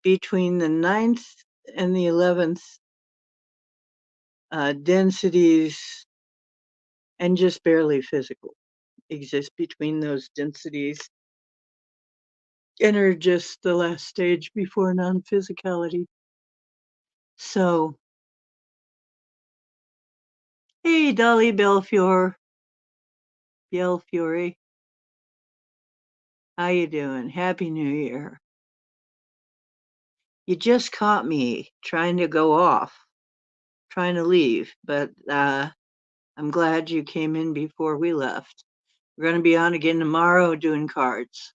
between the ninth and the 11th densities, and just barely physical, exist between those densities and are just the last stage before non-physicality. So, hey, Dolly Belfiore, how you doing? Happy New Year. You just caught me trying to go off, trying to leave, but I'm glad you came in before we left. We're going to be on again tomorrow doing cards.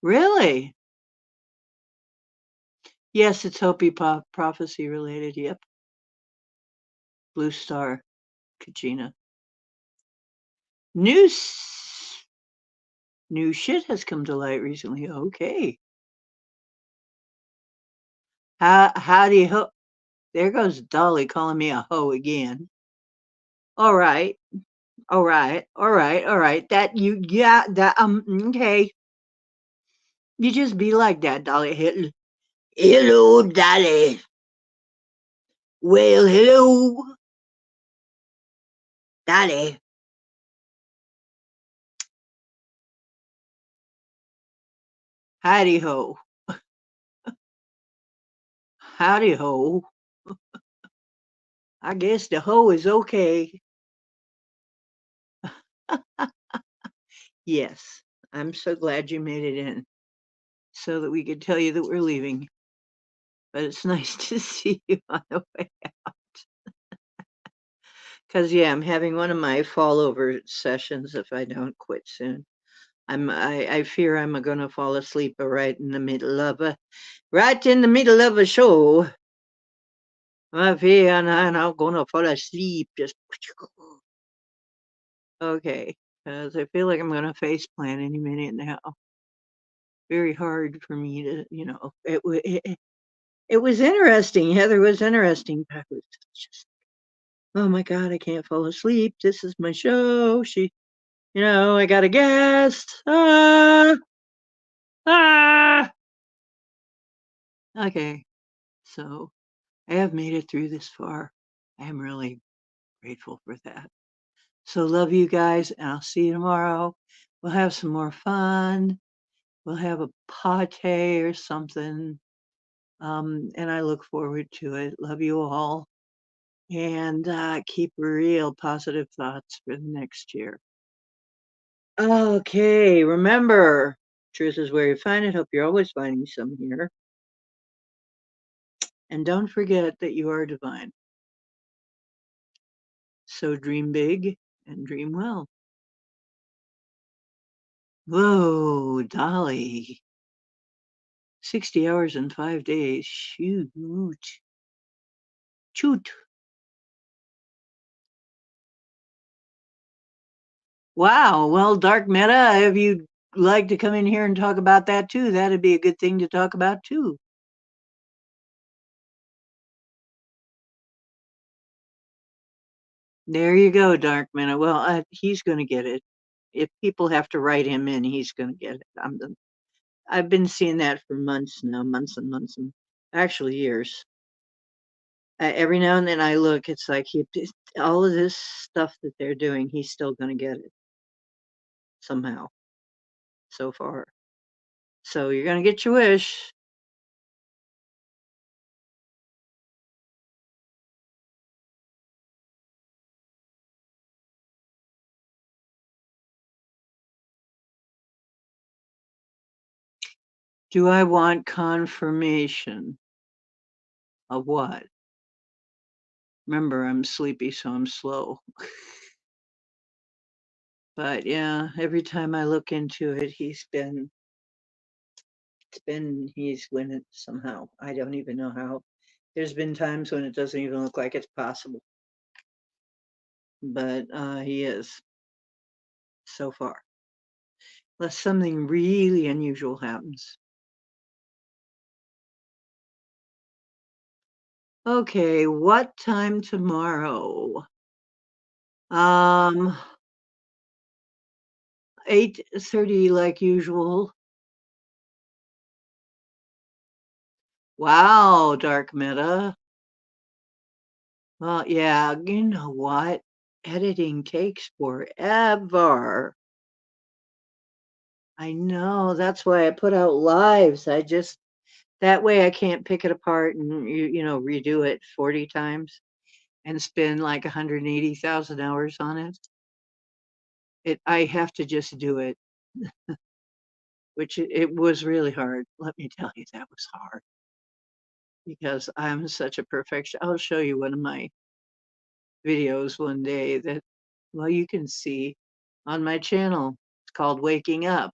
Really? Yes, it's Hopi prophecy related. Yep. Blue Star, Kachina. New shit has come to light recently. Okay. Howdy ho. There goes Dolly calling me a hoe again. All right. All right. All right. All right. That you, yeah, that, okay. You just be like that, Dolly. Hello, Dolly. Well, hello, Dolly. Howdy ho. Howdy ho. I guess the hoe is okay. Yes, I'm so glad you made it in so that we could tell you that we're leaving. But it's nice to see you on the way. Because, yeah, I'm having one of my fall over sessions if I don't quit soon. I fear I'm going to fall asleep right in the middle of a show. I fear I'm not going to fall asleep. Just okay, because I feel like I'm going to face plant any minute now. Very hard for me to, it was interesting. Heather was interesting. But I was just, oh my God, I can't fall asleep. This is my show. I got a guest. Ah. Okay, so I have made it through this far. I am really grateful for that. So love you guys, and I'll see you tomorrow. We'll have some more fun. We'll have a pate or something. And I look forward to it. Love you all. And keep real positive thoughts for the next year. Okay, remember, truth is where you find it. Hope you're always finding some here. And don't forget that you are divine. So dream big and dream well. Whoa, Dolly. 60 hours and 5 days. Shoot. Shoot. Wow. Well, Dark Meta, if you'd like to come in here and talk about that too, that'd be a good thing to talk about too. There you go, Dark Meta. Well, he's going to get it. If people have to write him in, he's going to get it. I've been seeing that for months now, months and months, and actually years. Every now and then I look, it's like all of this stuff that they're doing, he's still going to get it somehow. so far. So you're going to get your wish. Do I want confirmation of what? Remember, I'm sleepy, so I'm slow. But yeah, every time I look into it, he's winning somehow. I don't even know how. There's been times when it doesn't even look like it's possible. But he is so far. Unless something really unusual happens. Okay, what time tomorrow? 8:30 like usual. Wow, Dark Meta. Well, yeah, you know what? Editing takes forever. I know, that's why I put out lives. That way I can't pick it apart and redo it 40 times and spend like 180,000 hours on it. I have to just do it, which it was really hard. Let me tell you, that was hard because I'm such a perfection. I'll show you one of my videos one day that, well, you can see on my channel. It's called Waking Up.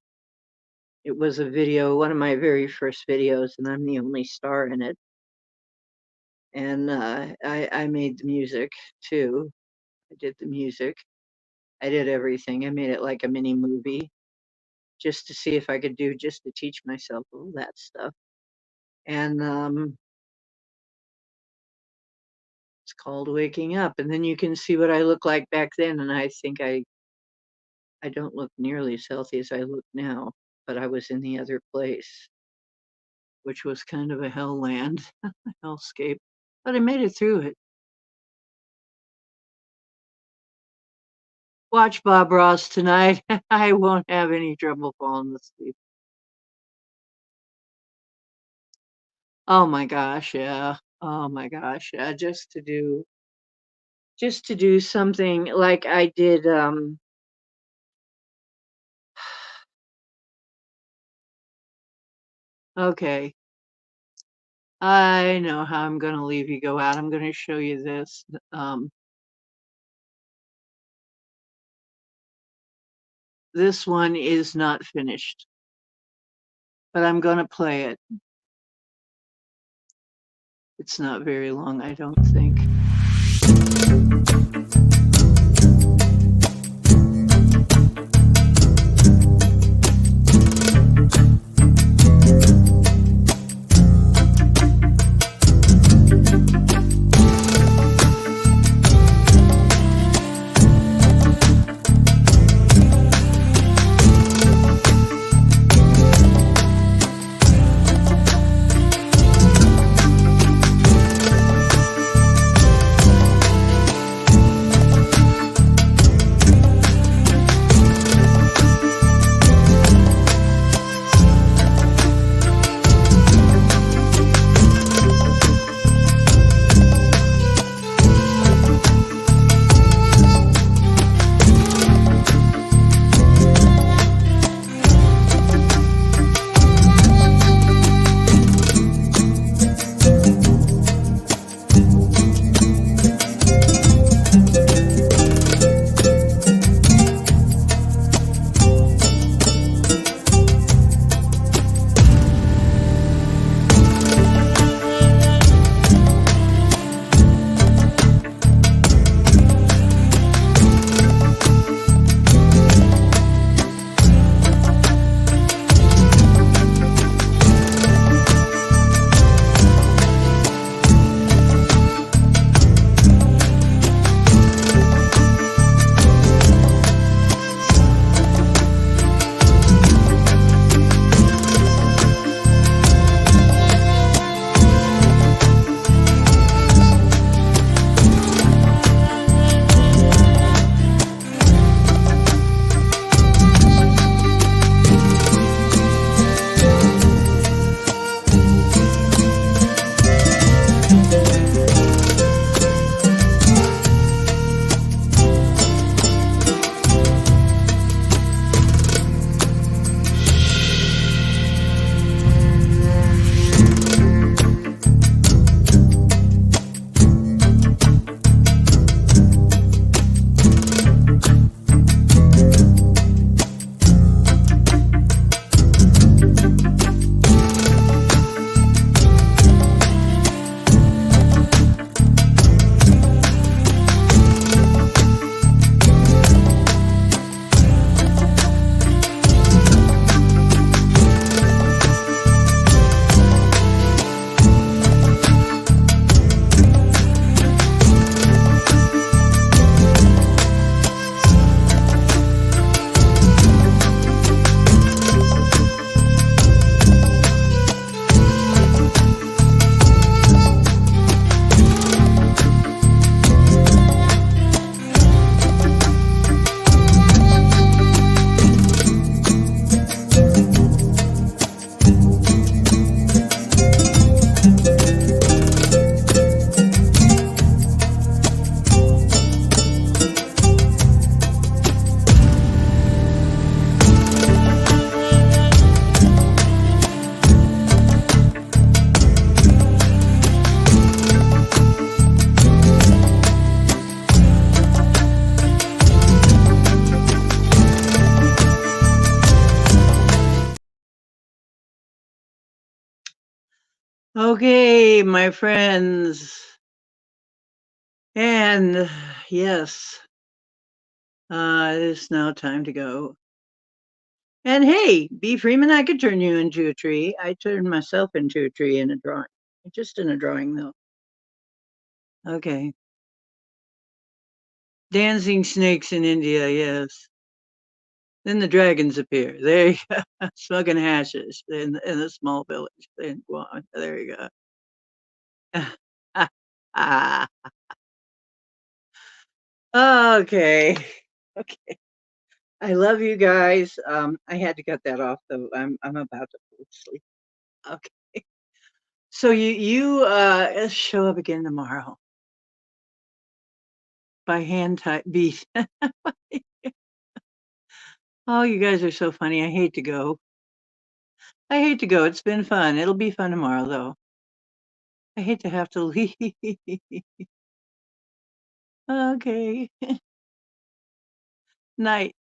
It was a video, one of my very first videos, and I'm the only star in it. And I made the music too. I did the music. I did everything. I made it like a mini movie just to see if I could do, just to teach myself all that stuff. And it's called Waking Up. And then you can see what I look like back then. And I think I don't look nearly as healthy as I look now, but I was in the other place, which was kind of a hell land, a hellscape. But I made it through it. Watch Bob Ross tonight. I won't have any trouble falling asleep. Oh my gosh, yeah. Oh my gosh, yeah. Just to do something like I did. Okay, I know how I'm going to leave you go out. I'm going to show you this. This one is not finished, but I'm going to play it. It's not very long, I don't think. Okay, my friends. And yes, it is now time to go. And hey, B. Freeman, I could turn you into a tree. I turned myself into a tree in a drawing. Just in a drawing, though. Okay. Dancing snakes in India, yes. Then the dragons appear. There you go. Smoking hashes in a small village in Guam. There you go. Okay. Okay. I love you guys. I had to cut that off though. I'm about to fall asleep. Okay. So you show up again tomorrow by hand type beat. Oh, you guys are so funny. I hate to go. I hate to go. It's been fun. It'll be fun tomorrow though. I hate to have to leave. Okay. Night.